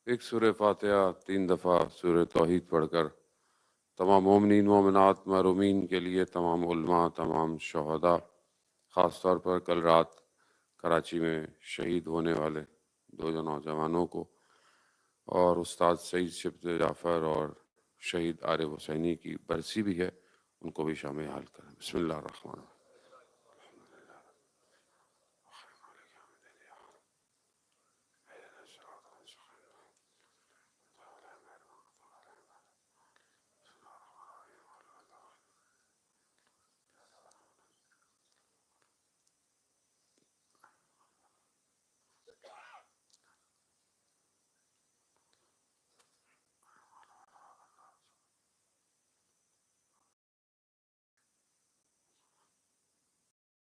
ایک سورہ فاتحہ 3 دفعہ سورہ توحید پڑھ کر تمام مومنین مومنات محرومین کے لیے، تمام علماء، تمام شہداء، خاص طور پر کل رات کراچی میں شہید ہونے والے 2 نوجوانوں کو، اور استاد سعید شبت جعفر اور شہید عارف حسینی کی برسی بھی ہے، ان کو بھی شامل حال کریں۔ بسم اللہ الرحمن الرحیم۔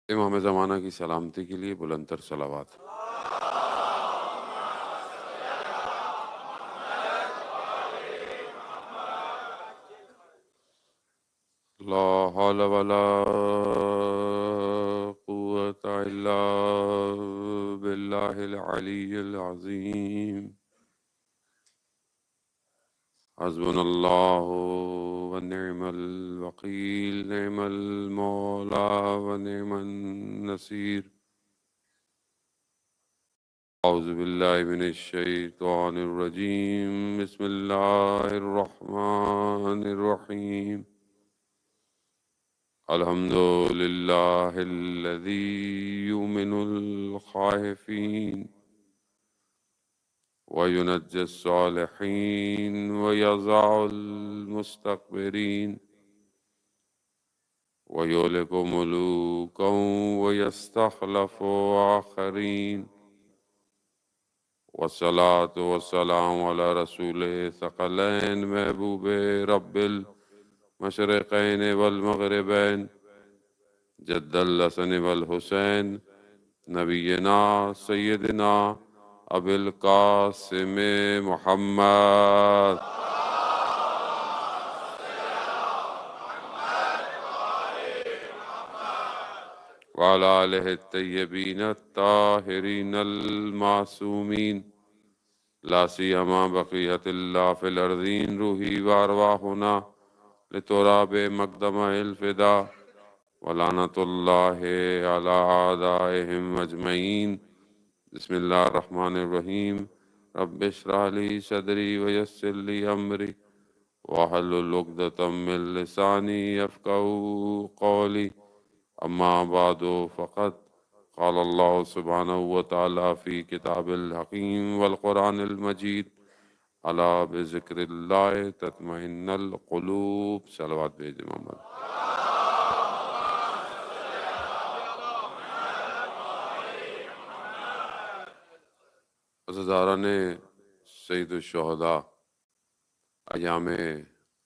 امام زمانہ کی سلامتی کے لیے بلند تر صلوات۔ لا حول ولا قوة الا باللہ العلی العظیم۔ حسبنا اللہ ونعم الوکیل، نعم المولا ونعم النصیر۔ اعوذ باللہ من الشیطان الرجیم، بسم اللہ الرحمن الرحیم۔ الحمد للہ الذی یؤمن الخائفین وینجی الصالحین ویضع المستكبرین ویہلک ملوکا ویستخلف آخرین، والصلاة والسلام علی رسول ثقلین محبوب رب المشرقین والمغربین، جد الحسن والحسین، نبینا سیدنا ابی القاسم محمد وعلى آلہ الطیبین الطاہرین المعصومین، لا سیما بقیت اللہ فی الارضین، روحی وارواحنا لتراب مقدم الفدا، ولعنت اللہ علی اعدائہم اجمعین۔ بسم اللہ الرحمن الرحیم۔ رب اشرح لی صدری ویسر لی امری واحلل عقدۃ من لسانی یفقہوا قولی، اما بعد فقد قال اللہ سبحانہ وتعالی فی کتاب الحکیم والقرآن المجید، الا بذکر اللہ تطمئن القلوب۔ صلوات بھیجیں محمد۔ عزاداران سید الشہداء، ایام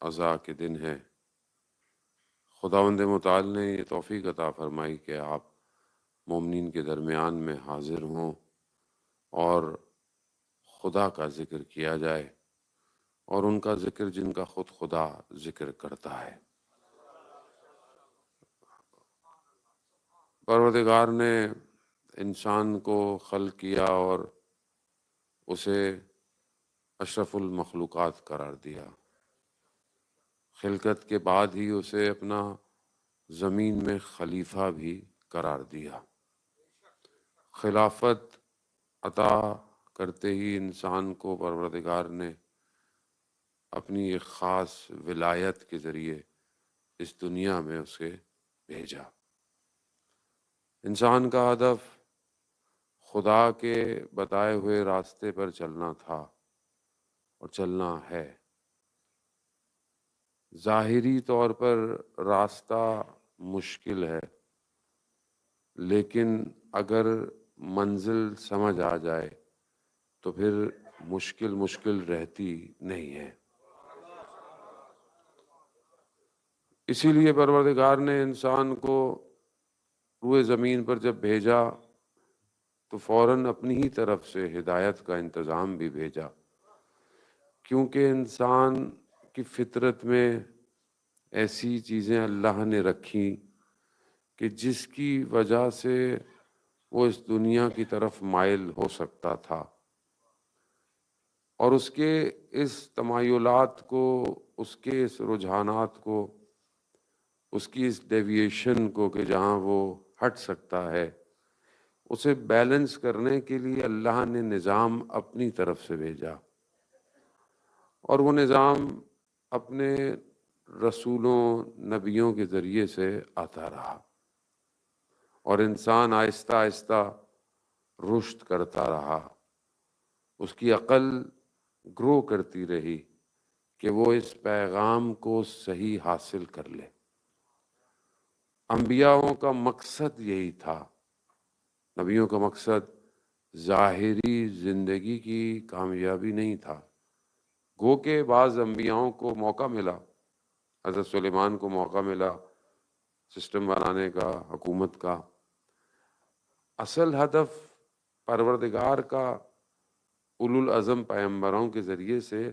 عزا کے دن ہے۔ خداوند متعال نے یہ توفیق عطا فرمائی کہ آپ مومنین کے درمیان میں حاضر ہوں اور خدا کا ذکر کیا جائے، اور ان کا ذکر جن کا خود خدا ذکر کرتا ہے۔ پروردگار نے انسان کو خلق کیا اور اسے اشرف المخلوقات قرار دیا۔ خلقت کے بعد ہی اسے اپنا زمین میں خلیفہ بھی قرار دیا۔ خلافت عطا کرتے ہی انسان کو پروردگار نے اپنی ایک خاص ولایت کے ذریعے اس دنیا میں اسے بھیجا۔ انسان کا ہدف خدا کے بتائے ہوئے راستے پر چلنا تھا اور چلنا ہے۔ ظاہری طور پر راستہ مشکل ہے، لیکن اگر منزل سمجھ آ جائے تو پھر مشکل رہتی نہیں ہے۔ اسی لیے پروردگار نے انسان کو روئے زمین پر جب بھیجا تو فوراً اپنی ہی طرف سے ہدایت کا انتظام بھی بھیجا، کیونکہ انسان کی فطرت میں ایسی چیزیں اللہ نے رکھی کہ جس کی وجہ سے وہ اس دنیا کی طرف مائل ہو سکتا تھا۔ اور اس کے اس تمایلات کو، اس کے اس رجحانات کو، اس کی اس ڈیویشن کو کہ جہاں وہ ہٹ سکتا ہے، اسے بیلنس کرنے کے لیے اللہ نے نظام اپنی طرف سے بھیجا، اور وہ نظام اپنے رسولوں نبیوں کے ذریعے سے آتا رہا، اور انسان آہستہ آہستہ رشد کرتا رہا، اس کی عقل گرو کرتی رہی کہ وہ اس پیغام کو صحیح حاصل کر لے۔ انبیاءوں کا مقصد یہی تھا۔ نبیوں کا مقصد ظاہری زندگی کی کامیابی نہیں تھا، گو کہ بعض انبیاؤں کو موقع ملا، حضرت سلیمان کو موقع ملا سسٹم بنانے کا، حکومت کا۔ اصل ہدف پروردگار کا اولو العزم پیغمبروں کے ذریعے سے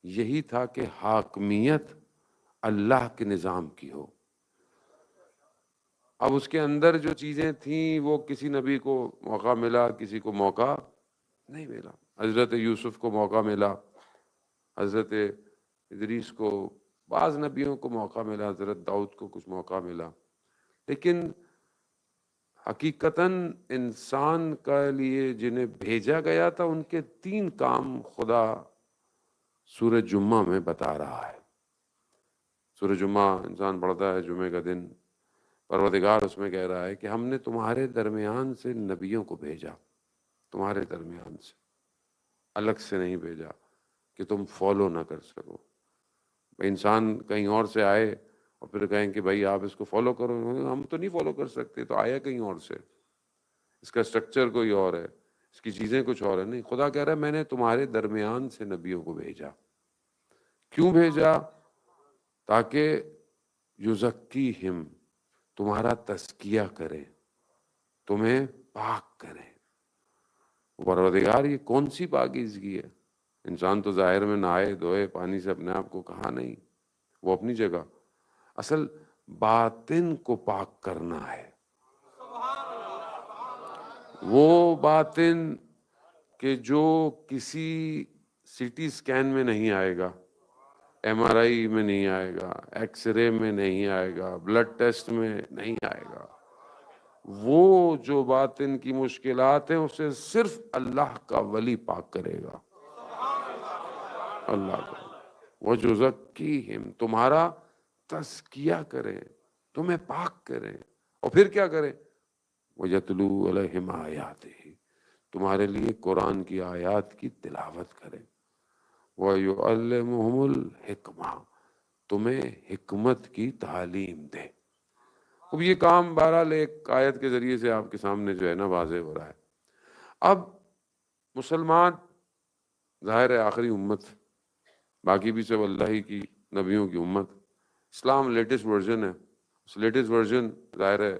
یہی تھا کہ حاکمیت اللہ کے نظام کی ہو۔ اب اس کے اندر جو چیزیں تھیں وہ کسی نبی کو موقع ملا، کسی کو موقع نہیں ملا۔ حضرت یوسف کو موقع ملا، حضرت ادریس کو، بعض نبیوں کو موقع ملا، حضرت داؤد کو کچھ موقع ملا، لیکن حقیقتاً انسان کا لیے جنہیں بھیجا گیا تھا ان کے 3 کام خدا سورہ جمعہ میں بتا رہا ہے۔ سورہ جمعہ انسان پڑھتا ہے جمعہ کا دن، پروردگار اس میں کہہ رہا ہے کہ ہم نے تمہارے درمیان سے نبیوں کو بھیجا، تمہارے درمیان سے، الگ سے نہیں بھیجا کہ تم فالو نہ کر سکو۔ انسان کہیں اور سے آئے اور پھر کہیں کہ بھائی آپ اس کو فالو کرو، ہم تو نہیں فالو کر سکتے، تو آیا کہیں اور سے، اس کا سٹرکچر کوئی اور ہے، اس کی چیزیں کچھ اور ہیں۔ نہیں، خدا کہہ رہا ہے میں نے تمہارے درمیان سے نبیوں کو بھیجا۔ کیوں بھیجا؟ تاکہ یزکیہم، تمہارا تزکیہ کرے، تمہیں پاک کرے۔ پروردگار یہ کون سی پاکیزگی ہے؟ انسان تو ظاہر میں نہائے دھوئے پانی سے اپنے آپ کو، کہا نہیں، وہ اپنی جگہ، اصل باطن کو پاک کرنا ہے۔ وہ باطن کہ جو کسی سی ٹی سکین میں نہیں آئے گا، ایم آر آئی میں نہیں آئے گا، ایکس رے میں نہیں آئے گا، بلڈ ٹیسٹ میں نہیں آئے گا، وہ جو باطن کی مشکلات ہیں اسے صرف اللہ کا ولی پاک کرے گا، اللہ کا۔ وَجُزَكِّيهِمْ، تمہارا تزکیہ کرے، تمہیں پاک کرے، اور پھر کیا کرے؟ وَيَتْلُو عَلَيْهِمْ آيَاتِهِ، تمہارے لیے قرآن کی آیات کی تلاوت کرے۔ وَيُعَلِّمُهُمُ الْحِكْمَةَ، تمہیں حکمت کی تعلیم دے۔ اب یہ کام بہرحال ایک آیت کے ذریعے سے آپ کے سامنے جو ہے نا واضح ہو رہا ہے۔ اب مسلمان ظاہر ہے آخری امت، باقی بھی سب اللہ ہی کی نبیوں کی امت، اسلام لیٹسٹ ورژن ہے، اس لیٹسٹ ورژن ظاہر ہے۔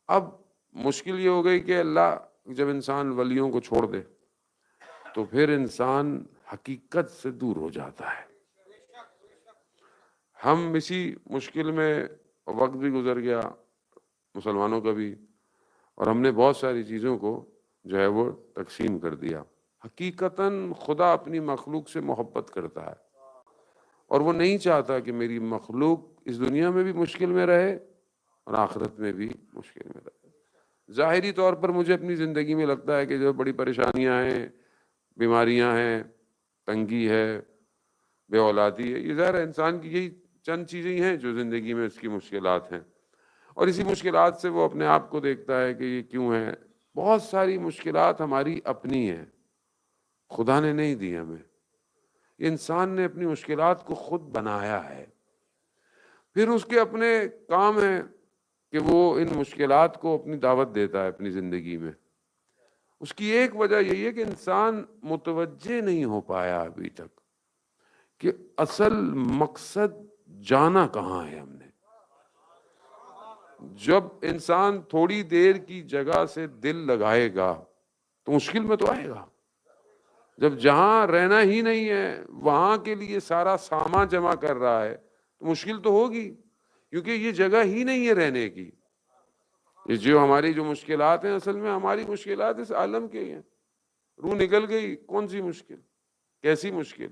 اب مشکل یہ ہو گئی کہ اللہ جب انسان ولیوں کو چھوڑ دے تو پھر انسان حقیقت سے دور ہو جاتا ہے۔ ہم اسی مشکل میں، وقت بھی گزر گیا مسلمانوں کا بھی، اور ہم نے بہت ساری چیزوں کو جو ہے وہ تقسیم کر دیا۔ حقیقتاً خدا اپنی مخلوق سے محبت کرتا ہے، اور وہ نہیں چاہتا کہ میری مخلوق اس دنیا میں بھی مشکل میں رہے اور آخرت میں بھی مشکل میں رہے۔ ظاہری طور پر مجھے اپنی زندگی میں لگتا ہے کہ جو بڑی پریشانیاں ہیں، بیماریاں ہیں، تنگی ہے، بے اولادی ہے، یہ ظاہر ہے انسان کی یہی چند چیزیں ہیں جو زندگی میں اس کی مشکلات ہیں، اور اسی مشکلات سے وہ اپنے آپ کو دیکھتا ہے کہ یہ کیوں ہے۔ بہت ساری مشکلات ہماری اپنی ہیں، خدا نے نہیں دی ہمیں، انسان نے اپنی مشکلات کو خود بنایا ہے۔ پھر اس کے اپنے کام ہیں کہ وہ ان مشکلات کو اپنی دعوت دیتا ہے اپنی زندگی میں۔ اس کی ایک وجہ یہی ہے کہ انسان متوجہ نہیں ہو پایا ابھی تک کہ اصل مقصد جانا کہاں ہے ہم نے۔ جب انسان تھوڑی دیر کی جگہ سے دل لگائے گا تو مشکل میں تو آئے گا۔ جب جہاں رہنا ہی نہیں ہے وہاں کے لیے سارا سامان جمع کر رہا ہے تو مشکل تو ہوگی، کیونکہ یہ جگہ ہی نہیں ہے رہنے کی۔ یہ جو ہماری جو مشکلات ہیں اصل میں ہماری مشکلات اس عالم کے ہی ہیں۔ روح نکل گئی، کون سی مشکل؟ کیسی مشکل؟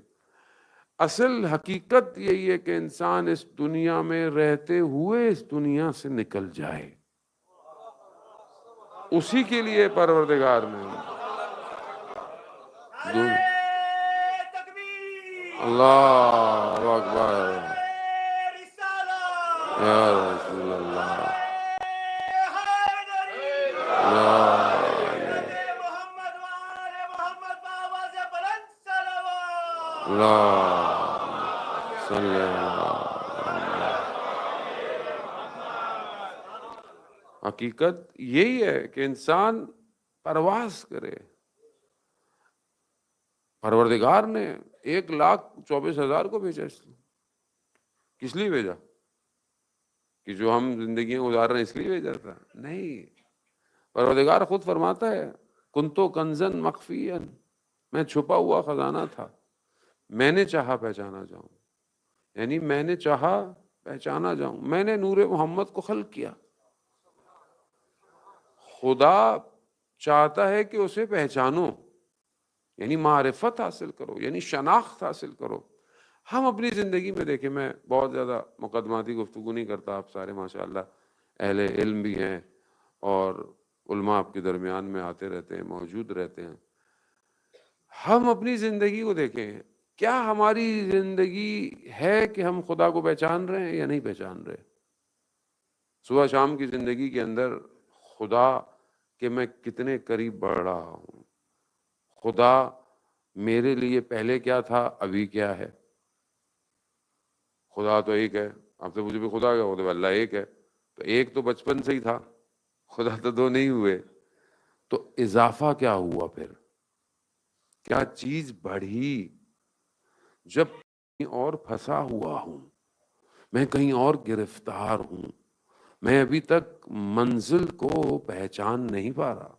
اصل حقیقت یہی ہے کہ انسان اس دنیا میں رہتے ہوئے اس دنیا سے نکل جائے، اسی کے لیے پروردگار نے اللہ اکبر یا رسول اللہ حقیقت یہی ہے کہ انسان پرواز کرے۔ پروردگار نے 1,24,000 کو بھیجا، اس لیے کس لیے بھیجا؟ کہ جو ہم زندگیاں گزار رہے ہیں اس لیے بھیجا تھا؟ نہیں، پروردگار خود فرماتا ہے کنتو کنزن مخفیًا، میں چھپا ہوا خزانہ تھا، میں نے چاہا پہچانا جاؤں، یعنی میں نے چاہا پہچانا جاؤں، میں نے نور محمد کو خلق کیا۔ خدا چاہتا ہے کہ اسے پہچانو، یعنی معرفت حاصل کرو، یعنی شناخت حاصل کرو۔ ہم اپنی زندگی میں دیکھیں، میں بہت زیادہ مقدماتی گفتگو نہیں کرتا، آپ سارے ماشاءاللہ اہل علم بھی ہیں اور علماء آپ کے درمیان میں آتے رہتے ہیں، موجود رہتے ہیں۔ ہم اپنی زندگی کو دیکھیں، کیا ہماری زندگی ہے کہ ہم خدا کو پہچان رہے ہیں یا نہیں پہچان رہے؟ صبح شام کی زندگی کے اندر خدا کہ میں کتنے قریب بڑھ رہا ہوں، خدا میرے لیے پہلے کیا تھا ابھی کیا ہے؟ خدا تو ایک ہے، آپ سے پوچھے بھی خدا کیا ہوتا ہے؟ اللہ ایک ہے، تو ایک تو بچپن سے ہی تھا، خدا تو دو نہیں ہوئے، تو اضافہ کیا ہوا پھر؟ کیا چیز بڑھی؟ جب کہیں اور پھنسا ہوا ہوں، میں کہیں اور گرفتار ہوں، میں ابھی تک منزل کو پہچان نہیں پا رہا۔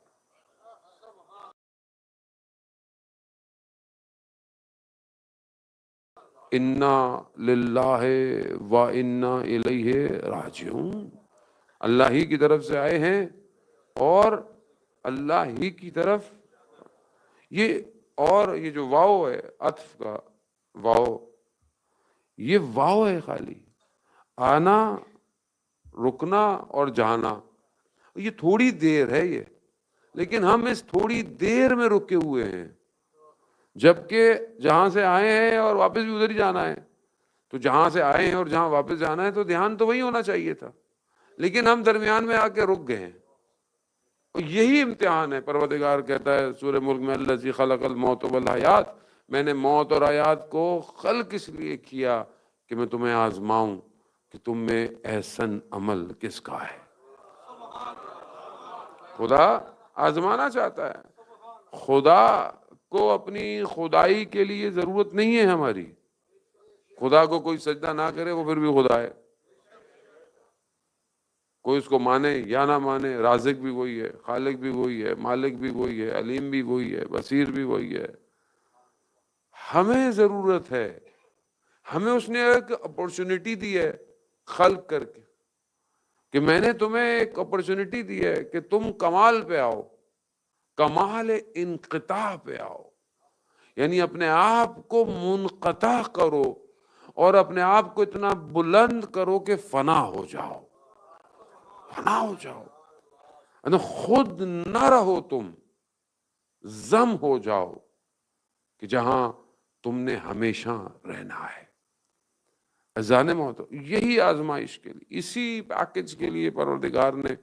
انا للہ و انا الیہ راجعون، اللہ ہی کی طرف سے آئے ہیں اور اللہ ہی کی طرف۔ یہ جو واو ہے، عطف کا واو، یہ واو ہے خالی، آنا، رکنا اور جانا، یہ تھوڑی دیر ہے یہ، لیکن ہم اس تھوڑی دیر میں رکے ہوئے ہیں، جبکہ جہاں سے آئے ہیں اور واپس بھی ادھر ہی جانا ہے۔ تو جہاں سے آئے ہیں اور جہاں واپس جانا ہے تو دھیان تو وہی ہونا چاہیے تھا، لیکن ہم درمیان میں آ کے رک گئے ہیں۔ یہی امتحان ہے۔ پروردگار کہتا ہے سورہ ملک میں الذی خلق الموت والحیات، میں نے موت اور حیات کو خلق اس لیے کیا کہ میں تمہیں آزماؤں کہ تم میں احسن عمل کس کا ہے۔ خدا آزمانا چاہتا ہے۔ خدا کو اپنی خدائی کے لیے ضرورت نہیں ہے ہماری۔ خدا کو کوئی سجدہ نہ کرے وہ پھر بھی خدا ہے، کوئی اس کو مانے یا نہ مانے، رازق بھی وہی ہے، خالق بھی وہی ہے، مالک بھی وہی ہے، علیم بھی وہی ہے، بصیر بھی وہی ہے۔ ہمیں ضرورت ہے، ہمیں اس نے ایک اپورچونٹی دی ہے خلق کر کے، کہ میں نے تمہیں ایک اپورچونٹی دی ہے کہ تم کمال پہ آؤ، کمال انقطاع پہ آؤ، یعنی اپنے آپ کو منقطع کرو اور اپنے آپ کو اتنا بلند کرو کہ فنا ہو جاؤ، فنا ہو جاؤ، یعنی خود نہ رہو، تم ضم ہو جاؤ کہ جہاں تم نے ہمیشہ رہنا ہے۔ اذان موت، یہی آزمائش کے لیے، اسی پیکج کے لیے پروردگار نے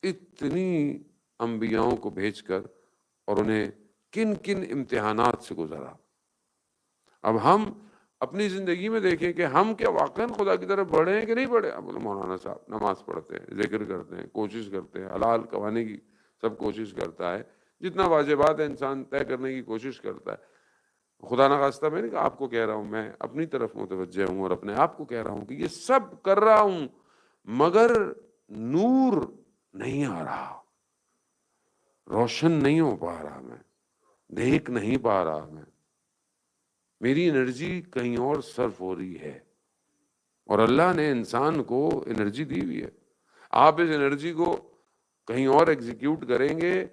اتنی انبیاؤں کو بھیج کر اور انہیں کن کن امتحانات سے گزرا۔ اب ہم اپنی زندگی میں دیکھیں کہ ہم کیا واقعاً خدا کی طرف بڑھے ہیں کہ نہیں بڑھے؟ اب بولے مولانا صاحب نماز پڑھتے ہیں، ذکر کرتے ہیں، کوشش کرتے ہیں، حلال کمانے کی سب کوشش کرتا ہے، جتنا واجبات ہے انسان طے کرنے کی کوشش کرتا ہے۔ خدا نخواستہ میں نہیں کہ آپ کو کہہ رہا ہوں، میں اپنی طرف متوجہ ہوں اور اپنے آپ کو کہہ رہا ہوں کہ یہ سب کر رہا ہوں مگر نور نہیں آ رہا، روشن نہیں ہو پا رہا، میں دیکھ نہیں پا رہا، میں میری انرجی کہیں اور صرف ہو رہی ہے، اور اللہ نے انسان کو انرجی دی ہوئی ہے۔ آپ اس انرجی کو کہیں اور ایگزیکیوٹ کریں گے،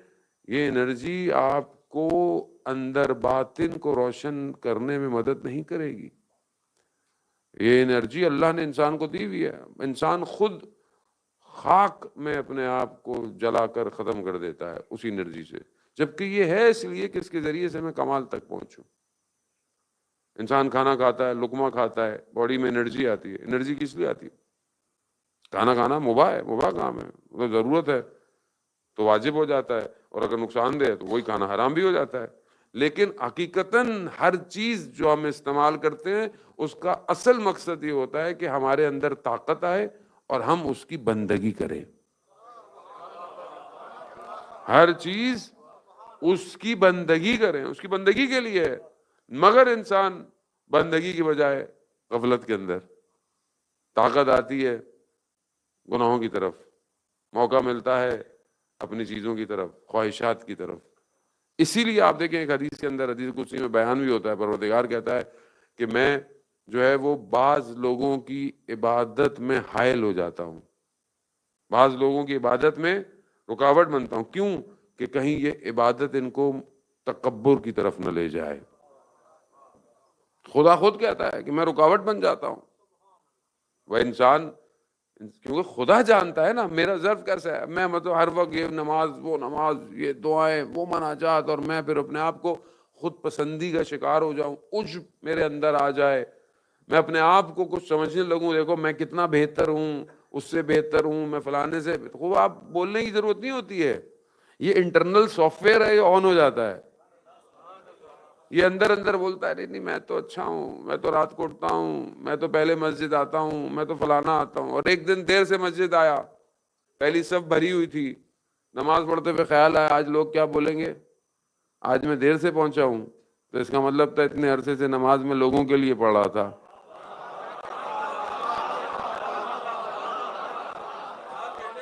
یہ انرجی آپ کو اندر باطن کو روشن کرنے میں مدد نہیں کرے گی۔ یہ انرجی اللہ نے انسان کو دی ہوئی ہے، انسان خود خاک میں اپنے آپ کو جلا کر ختم کر دیتا ہے اسی انرجی سے، جبکہ یہ ہے اس لیے کہ اس کے ذریعے سے میں کمال تک پہنچوں۔ انسان کھانا کھاتا ہے، لقمہ کھاتا ہے، باڈی میں انرجی آتی ہے۔ انرجی کس لیے آتی ہے؟ کھانا کھانا مباح ہے، مباح کام ہے، اگر ضرورت ہے تو واجب ہو جاتا ہے، اور اگر نقصان دہ ہے تو وہی کھانا حرام بھی ہو جاتا ہے۔ لیکن حقیقتاً ہر چیز جو ہم استعمال کرتے ہیں اس کا اصل مقصد یہ ہوتا ہے کہ ہمارے اندر طاقت آئے اور ہم اس کی بندگی کریں۔ ہر چیز اس کی بندگی کریں، اس کی بندگی کے لیے ہے، مگر انسان بندگی کی بجائے غفلت کے اندر، طاقت آتی ہے گناہوں کی طرف، موقع ملتا ہے اپنی چیزوں کی طرف، خواہشات کی طرف۔ اسی لیے آپ دیکھیں ایک حدیث کے اندر، حدیث قدسی میں بیان بھی ہوتا ہے، پروردگار کہتا ہے کہ میں جو ہے وہ بعض لوگوں کی عبادت میں حائل ہو جاتا ہوں، بعض لوگوں کی عبادت میں رکاوٹ بنتا ہوں۔ کیوں؟ کہ کہیں یہ عبادت ان کو تکبر کی طرف نہ لے جائے۔ خدا خود کہتا ہے کہ میں رکاوٹ بن جاتا ہوں۔ وہ انسان، کیونکہ خدا جانتا ہے نا میرا ظرف کیسا ہے، میں مطلب ہر وقت یہ نماز، وہ نماز، یہ دعائیں، وہ مناجات، اور میں پھر اپنے آپ کو خود پسندی کا شکار ہو جاؤں، عجب میرے اندر آ جائے، میں اپنے آپ کو کچھ سمجھنے لگوں، دیکھو میں کتنا بہتر ہوں، اس سے بہتر ہوں، میں فلانے سے۔ خوب آپ بولنے کی ضرورت نہیں ہوتی ہے، یہ انٹرنل سافٹ ویئر ہے، یہ آن ہو جاتا ہے۔ یہ اندر اندر بولتا ہے نہیں میں تو اچھا ہوں، میں تو رات کو اٹھتا ہوں، میں تو پہلے مسجد آتا ہوں، میں تو فلانا آتا ہوں۔ اور ایک دن دیر سے مسجد آیا، پہلی صف بھری ہوئی تھی، نماز پڑھتے ہوئے خیال آیا آج لوگ کیا بولیں گے، آج میں دیر سے پہنچا ہوں، تو اس کا مطلب تھا اتنے عرصے سے نماز میں لوگوں کے لیے پڑھ رہا تھا۔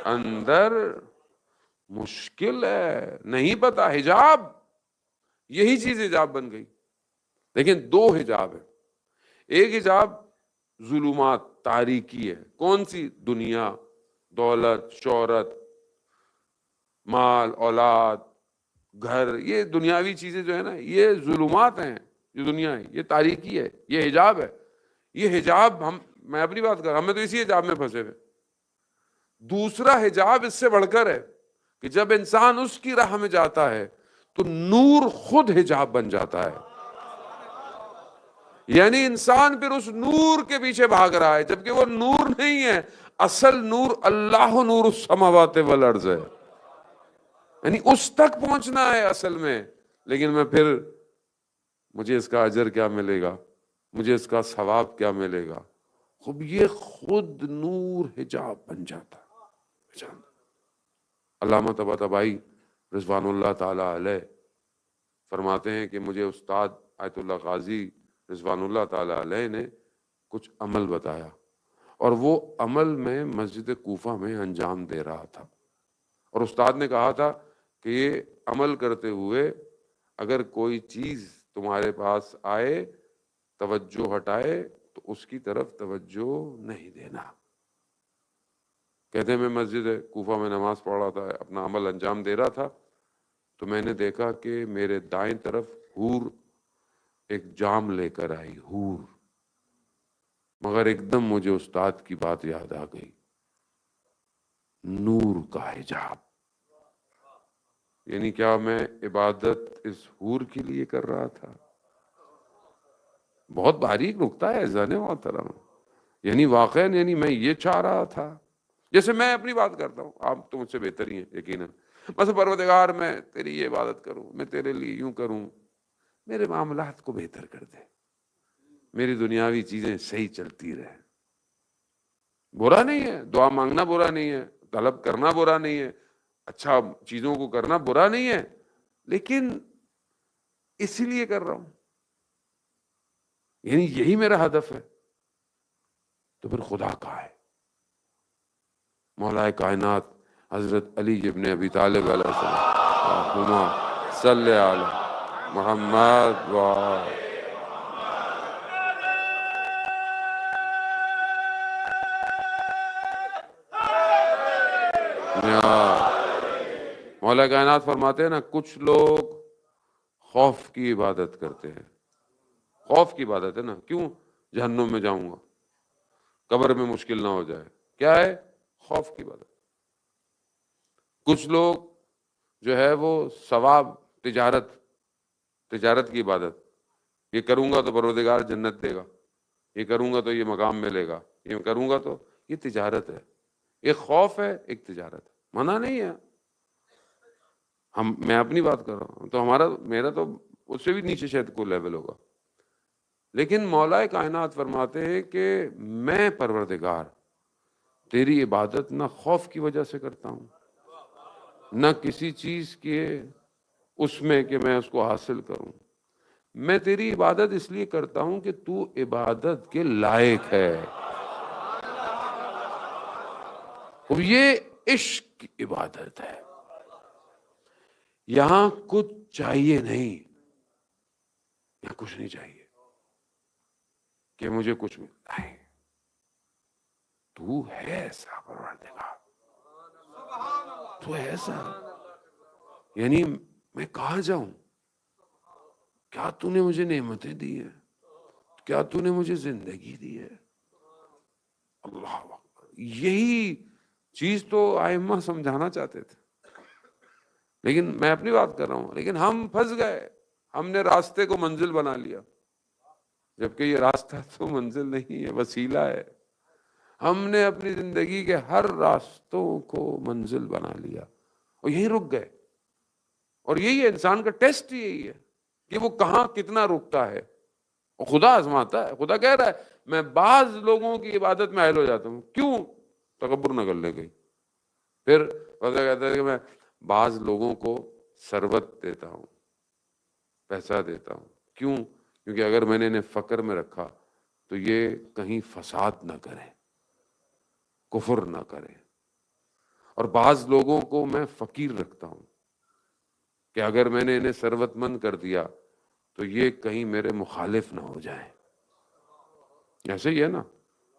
اندر مشکل ہے، نہیں پتا، حجاب، یہی چیز حجاب بن گئی۔ لیکن دو حجاب ہے، ایک حجاب ظلمات، تاریکی ہے، کون سی؟ دنیا، دولت، شہرت، مال، اولاد، گھر، یہ دنیاوی چیزیں جو ہے نا یہ ظلمات ہیں، یہ دنیا ہے، یہ تاریکی ہے، یہ حجاب ہے۔ یہ حجاب میں اپنی بات کر رہا ہوں، ہمیں تو اسی حجاب میں پھنسے ہوئے۔ دوسرا حجاب اس سے بڑھ کر ہے کہ جب انسان اس کی راہ میں جاتا ہے تو نور خود حجاب بن جاتا ہے، یعنی انسان پھر اس نور کے پیچھے بھاگ رہا ہے، جبکہ وہ نور نہیں ہے، اصل نور اللہ نور السماوات والارض ہے، یعنی اس تک پہنچنا ہے اصل میں۔ لیکن میں پھر مجھے اس کا اجر کیا ملے گا، مجھے اس کا ثواب کیا ملے گا؟ خب یہ خود نور حجاب بن جاتا۔ علامہ طباطبائی رضوان اللہ تعالی علیہ فرماتے ہیں کہ مجھے استاد آیت اللہ قاضی رضوان اللہ تعالی علیہ نے کچھ عمل بتایا، اور وہ عمل میں مسجد کوفہ میں انجام دے رہا تھا، اور استاد نے کہا تھا کہ یہ عمل کرتے ہوئے اگر کوئی چیز تمہارے پاس آئے، توجہ ہٹائے، تو اس کی طرف توجہ نہیں دینا۔ کہتے ہیں میں مسجد کوفہ میں نماز پڑھ رہا تھا، اپنا عمل انجام دے رہا تھا، تو میں نے دیکھا کہ میرے دائیں طرف حور ایک جام لے کر آئی، حور، مگر ایک دم مجھے استاد کی بات یاد آ گئی، نور کا حجاب، یعنی کیا میں عبادت اس حور کے لیے کر رہا تھا؟ بہت باریک نکتہ ہے عزیزان محترم، یعنی واقعا یعنی میں یہ چاہ رہا تھا، جیسے میں اپنی بات کرتا ہوں، آپ تو مجھ سے بہتر ہی ہیں یقیناً، بس پروردگار میں تیری یہ عبادت کروں، میں تیرے لیے یوں کروں، میرے معاملات کو بہتر کر دے، میری دنیاوی چیزیں صحیح چلتی رہے۔ برا نہیں ہے، دعا مانگنا برا نہیں ہے، طلب کرنا برا نہیں ہے، اچھا چیزوں کو کرنا برا نہیں ہے، لیکن اسی لیے کر رہا ہوں، یعنی یہی میرا ہدف ہے، تو پھر خدا کا ہے۔ مولا کائنات حضرت علی ابن ابی طالب علیہ السلام، اللہم صلی علی محمد مولا کائنات فرماتے ہیں نا، کچھ لوگ خوف کی عبادت کرتے ہیں. خوف کی عبادت ہے نا. کیوں؟ جہنم میں جاؤں گا، قبر میں مشکل نہ ہو جائے. کیا ہے؟ خوف کی عبادت. کچھ لوگ جو ہے وہ ثواب، تجارت کی عبادت. یہ کروں گا تو پروردگار جنت دے گا، یہ کروں گا تو یہ مقام ملے گا، یہ کروں گا تو. یہ تجارت ہے. ایک خوف ہے، ایک تجارت ہے. منع نہیں ہے. میں اپنی بات کر رہا ہوں تو میرا تو اس سے بھی نیچے شاید کوئی لیول ہوگا. لیکن مولا کائنات فرماتے ہیں کہ میں پروردگار تیری عبادت نہ خوف کی وجہ سے کرتا ہوں، نہ کسی چیز کے اس میں کہ میں اس کو حاصل کروں. میں تیری عبادت اس لیے کرتا ہوں کہ تو عبادت کے لائق ہے. اور یہ عشق عبادت ہے. یہاں کچھ چاہیے نہیں، یہاں کچھ نہیں چاہیے کہ مجھے کچھ ملتا ہے. تو ہے ایسا پروردگار، تو ہے ایسا. یعنی میں کہاں جاؤں؟ کیا تو نے مجھے نعمتیں دی ہیں، کیا تو نے مجھے زندگی دی ہے. اللہ اکبر. یہی چیز تو ائمہ سمجھانا چاہتے تھے. لیکن میں اپنی بات کر رہا ہوں، لیکن ہم پھنس گئے. ہم نے راستے کو منزل بنا لیا، جبکہ یہ راستہ تو منزل نہیں ہے، وسیلہ ہے. ہم نے اپنی زندگی کے ہر راستوں کو منزل بنا لیا اور یہیں رک گئے. اور یہی ہے انسان کا ٹیسٹ، یہی ہے کہ وہ کہاں کتنا رکتا ہے. اور خدا آزماتا ہے. خدا کہہ رہا ہے میں بعض لوگوں کی عبادت میں حائل ہو جاتا ہوں. کیوں؟ تکبر نہ کر لے گئی. پھر خدا کہتا ہے کہ میں بعض لوگوں کو ثروت دیتا ہوں، پیسہ دیتا ہوں. کیوں؟ کیونکہ اگر میں نے انہیں فقر میں رکھا تو یہ کہیں فساد نہ کریں، کفر نہ کریں. اور بعض لوگوں کو میں فقیر رکھتا ہوں کہ اگر میں نے انہیں ثروت مند کر دیا تو یہ کہیں میرے مخالف نہ ہو جائیں. ایسے ہی ہے نا.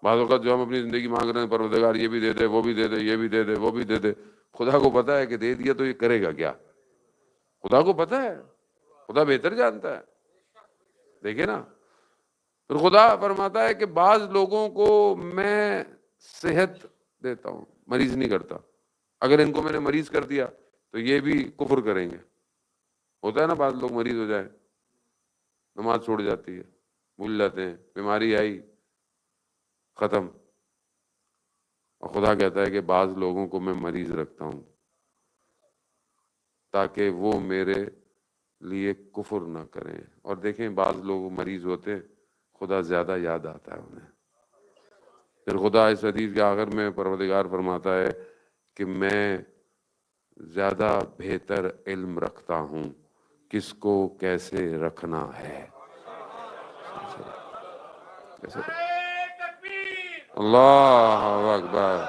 بعض اوقات جو ہم اپنی زندگی مانگ رہے ہیں پروردگار یہ بھی دے دے، وہ بھی دے دے، یہ بھی دے دے، وہ بھی دے دے. خدا کو پتا ہے کہ دے دیا تو یہ کرے گا کیا. خدا کو پتا ہے، خدا بہتر جانتا ہے. دیکھیں نا. پھر خدا فرماتا ہے کہ بعض لوگوں کو میں صحت دیتا ہوں، مریض نہیں کرتا. اگر ان کو میں نے مریض کر دیا تو یہ بھی کفر کریں گے. ہوتا ہے نا بعض لوگ مریض ہو جائیں، نماز چھوڑ جاتی ہے، بھول جاتے ہیں، بیماری آئی ختم. اور خدا کہتا ہے کہ بعض لوگوں کو میں مریض رکھتا ہوں تاکہ وہ میرے لیے کفر نہ کریں. اور دیکھیں بعض لوگ مریض ہوتے خدا زیادہ یاد آتا ہے انہیں. پھر خدا اس حدیث کے آخر میں پروردگار فرماتا ہے کہ میں زیادہ بہتر علم رکھتا ہوں کس کو کیسے رکھنا ہے. اللہ اکبر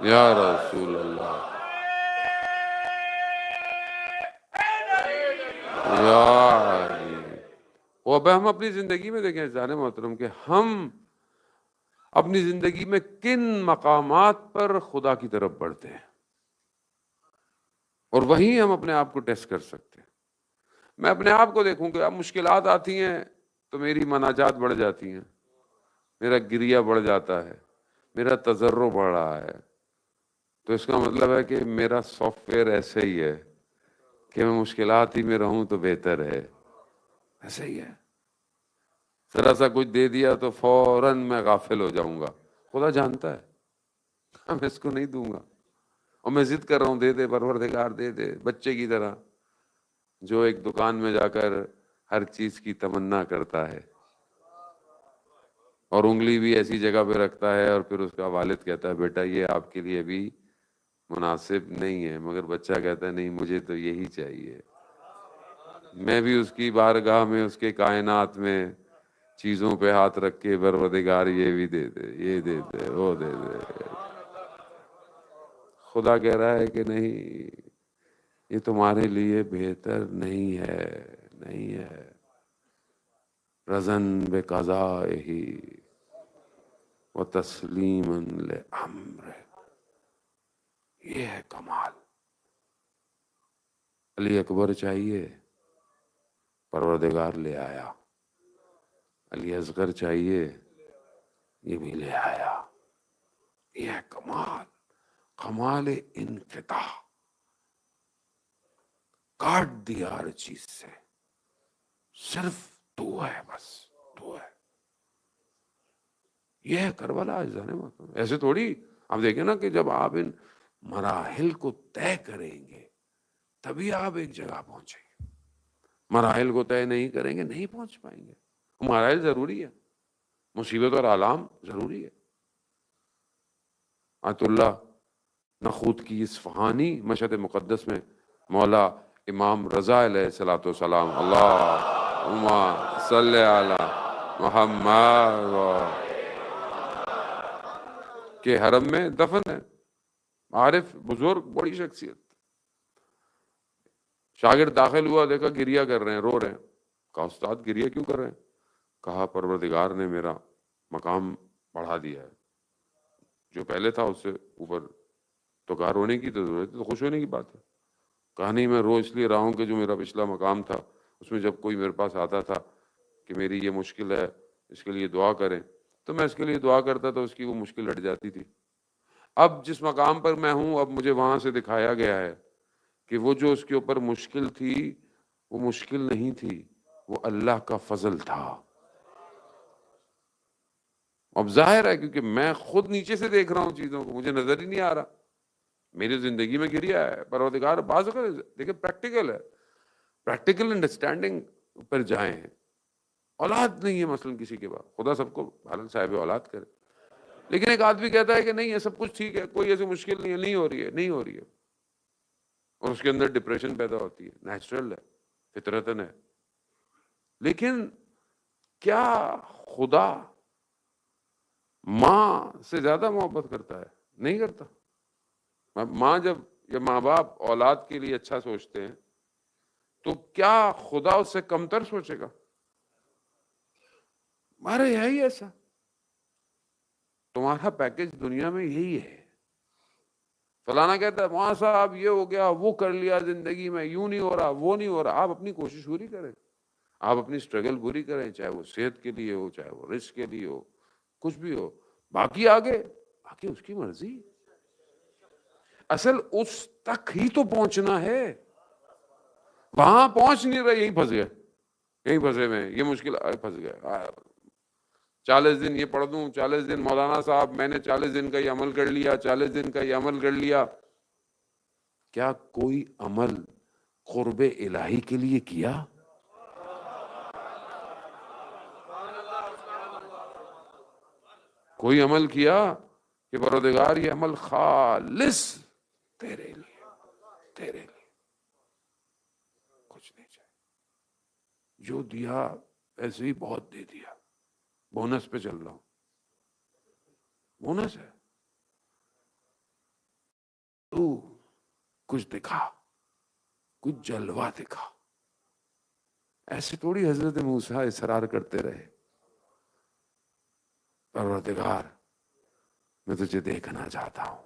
یا رسول اللہ یا علی. وہ اب ہم اپنی زندگی میں دیکھیں جانے محترم کہ ہم اپنی زندگی میں کن مقامات پر خدا کی طرف بڑھتے ہیں اور وہیں ہم اپنے آپ کو ٹیسٹ کر سکتے ہیں. میں اپنے آپ کو دیکھوں کہ اب مشکلات آتی ہیں تو میری مناجات بڑھ جاتی ہیں، میرا گریہ بڑھ جاتا ہے، میرا تضرع بڑھ رہا ہے. تو اس کا مطلب ہے کہ میرا سافٹ ویئر ایسے ہی ہے کہ میں مشکلات ہی میں رہوں تو بہتر ہے. ایسے ہی ہے. ذرا سا کچھ دے دیا تو فوراً میں غافل ہو جاؤں گا. خدا جانتا ہے میں اس کو نہیں دوں گا. اور میں ضد کر رہا ہوں دے دے پروردگار دے دے، بچے کی طرح جو ایک دکان میں جا کر ہر چیز کی تمنا کرتا ہے اور انگلی بھی ایسی جگہ پہ رکھتا ہے اور پھر اس کا والد کہتا ہے بیٹا یہ آپ کے لیے ابھی مناسب نہیں ہے، مگر بچہ کہتا ہے نہیں مجھے تو یہی چاہیے. میں بھی اس کی بارگاہ میں، اس کے کائنات میں چیزوں پہ ہاتھ رکھ کے پروردگار یہ بھی دے دے، یہ دے دے، وہ دے دے. خدا کہہ رہا ہے کہ نہیں، یہ تمہارے لیے بہتر نہیں ہے، نہیں ہے. رضن بقضائہ وتسلیما لامرہ. یہ ہے کمال. علی اکبر چاہیے، پروردگار لے آیا. علی اصغر چاہیے، یہ بھی لے آیا. یہ ہے کمال، کمال انفتاح. کاٹ دیا ہر چیز سے، صرف تو ہے، بس تو ہے. یہ ہے کربلا عزیزان محترم. ایسے تھوڑی آپ دیکھیں نا کہ جب آپ ان مراحل کو طے کریں گے تبھی آپ ایک جگہ پہنچیں گے. مراحل کو طے نہیں کریں گے نہیں پہنچ پائیں گے. مراحل ضروری ہے، مصیبت اور آلام ضروری ہے. آیت اللہ نخوت کی اصفہانی مشہد مقدس میں مولا امام رضا علیہ الصلوۃ والسلام اللہم صلی علی محمد کے حرم میں دفن ہے. عارف بزرگ، بڑی شخصیت. شاگرد داخل ہوا، دیکھا گریہ کر رہے ہیں، رو رہے ہیں. کہا استاد گریہ کیوں کر رہے ہیں؟ کہا پروردگار نے میرا مقام بڑھا دیا ہے، جو پہلے تھا اس سے اوپر. تو کہا رونے کی تو ضرورت ہے، تو خوش ہونے کی بات ہے. کہا نہیں، میں رو اس لیے رہا ہوں کہ جو میرا پچھلا مقام تھا اس میں جب کوئی میرے پاس آتا تھا کہ میری یہ مشکل ہے، اس کے لیے دعا کریں، تو میں اس کے لیے دعا کرتا تو اس کی وہ مشکل ہٹ جاتی تھی. اب جس مقام پر میں ہوں، اب مجھے وہاں سے دکھایا گیا ہے کہ وہ جو اس کے اوپر مشکل تھی وہ مشکل نہیں تھی، وہ اللہ کا فضل تھا. اب ظاہر ہے کیونکہ میں خود نیچے سے دیکھ رہا ہوں چیزوں کو، مجھے نظر ہی نہیں آ رہا. میری زندگی میں گریا ہے. پروردگار بعض اوقات دیکھیں پریکٹیکل ہے، پریکٹیکل انڈرسٹینڈنگ پر جائیں. اولاد نہیں ہے مثلا کسی کے بعد، خدا سب کو حالت صاحب اولاد کرے، لیکن ایک آدمی کہتا ہے کہ نہیں یہ سب کچھ ٹھیک ہے، کوئی ایسی مشکل نہیں ہے، نہیں ہو رہی ہے، نہیں ہو رہی ہے، اور اس کے اندر ڈپریشن پیدا ہوتی ہے. نیچرل ہے، فطرتاً ہے. لیکن کیا خدا ماں سے زیادہ محبت کرتا ہے؟ نہیں کرتا. ماں جب یا ماں باپ اولاد کے لیے اچھا سوچتے ہیں تو کیا خدا اس سے کمتر سوچے گا؟ ہمارا یہی ایسا، تمہارا پیکج دنیا میں یہی ہے. فلانا کہتا ہے وہاں صاحب یہ ہو گیا، وہ کر لیا زندگی میں، یوں نہیں ہو رہا، وہ نہیں ہو رہا. آپ اپنی کوشش پوری کریں، آپ اپنی سٹرگل پوری کریں، چاہے وہ صحت کے لیے ہو، چاہے وہ رزق کے لیے ہو، کچھ بھی ہو. باقی آگے باقی اس کی مرضی. اصل اس تک ہی تو پہنچنا ہے. وہاں پہنچ نہیں رہے، یہیں پھنس گئے، یہیں پھنسے میں یہ مشکل پھنس گئے. 40 دن یہ پڑھ دوں، 40 دن مولانا صاحب میں نے 40 دن کا یہ عمل کر لیا، 40 دن کا یہ عمل کر لیا. کیا کوئی عمل قرب الہی کے لیے کیا؟ کوئی عمل کیا کہ پروردگار یہ عمل خالص تیرے لیے، تیرے لیے، کچھ نہیں چاہیے. جو دیا ایسے ہی بہت دے دیا. بونس پہ چل رہا ہوں، بونس ہے. تو کچھ دکھا، کچھ جلوہ دکھا. ایسے تھوڑی حضرت موسیٰ اصرار کرتے رہے پروردگار میں تجھے دیکھنا چاہتا ہوں.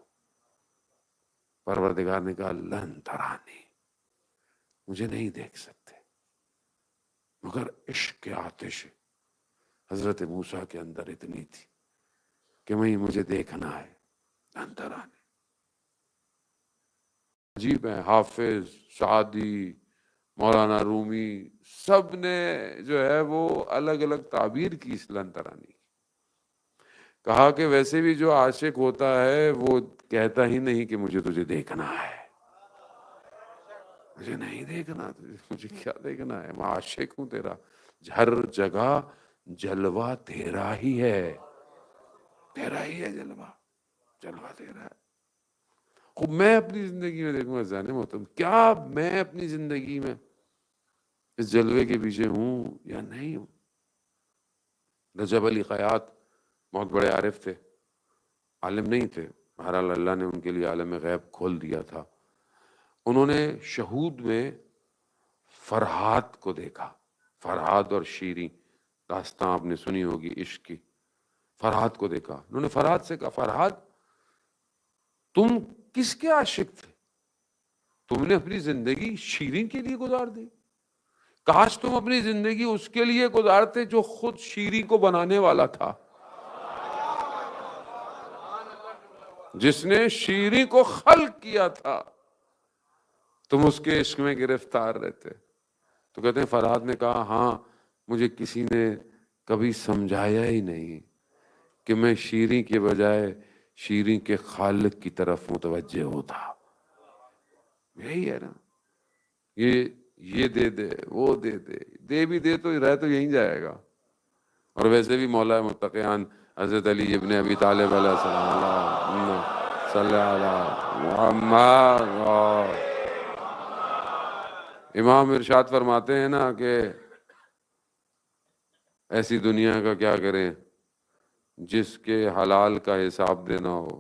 پروردگار نے کہا لن ترانی، مجھے نہیں دیکھ سکتے. مگر عشق کے آتش حضرت موسیٰ کے اندر اتنی تھی کہ مجھے دیکھنا ہے، لن ترانی. عجیب ہے، حافظ، سعدی، مولانا رومی، سب نے جو ہے وہ الگ الگ تعبیر کی اس لن ترانی. کہا کہ ویسے بھی جو عاشق ہوتا ہے وہ کہتا ہی نہیں کہ مجھے تجھے دیکھنا ہے. مجھے نہیں دیکھنا تجھے، مجھے کیا دیکھنا ہے، میں عاشق ہوں تیرا. ہر جگہ جلوہ تیرا ہی ہے، تیرا ہی ہے جلوہ، جلوہ تیرا ہے. خوب میں اپنی زندگی میں دیکھوں عزیزان محترم، کیا میں اپنی زندگی میں اس جلوے کے پیچھے ہوں یا نہیں ہوں. رجب علی خیاط بہت بڑے عارف تھے، عالم نہیں تھے، بہرحال اللہ نے ان کے لیے عالم غیب کھول دیا تھا. انہوں نے شہود میں فرحات کو دیکھا. فرحات اور شیریں داستان آپ نے سنی ہوگی عشق کی. فرحات کو دیکھا. انہوں نے فرحات سے کہا فرحات تم کس کے عاشق تھے؟ تم نے اپنی زندگی شیریں کے لیے گزار دی. کاش تم اپنی زندگی اس کے لیے گزارتے جو خود شیریں کو بنانے والا تھا, جس نے شیریں کو خلق کیا تھا. تم اس کے عشق میں گرفتار رہتے. تو کہتے ہیں فرحات نے کہا ہاں مجھے کسی نے کبھی سمجھایا ہی نہیں کہ میں شیریں کے بجائے شیریں کے خالق کی طرف متوجہ ہوتا. یہی ہے نا, یہ دے دے وہ دے بھی دے تو رہ تو یہیں جائے گا. اور ویسے بھی مولا متقیان حضرت علی ابن ابی طالب علیہ السلام صلی اللہ محمد. امام ارشاد فرماتے ہیں نا کہ ایسی دنیا کا کیا کریں جس کے حلال کا حساب دینا ہو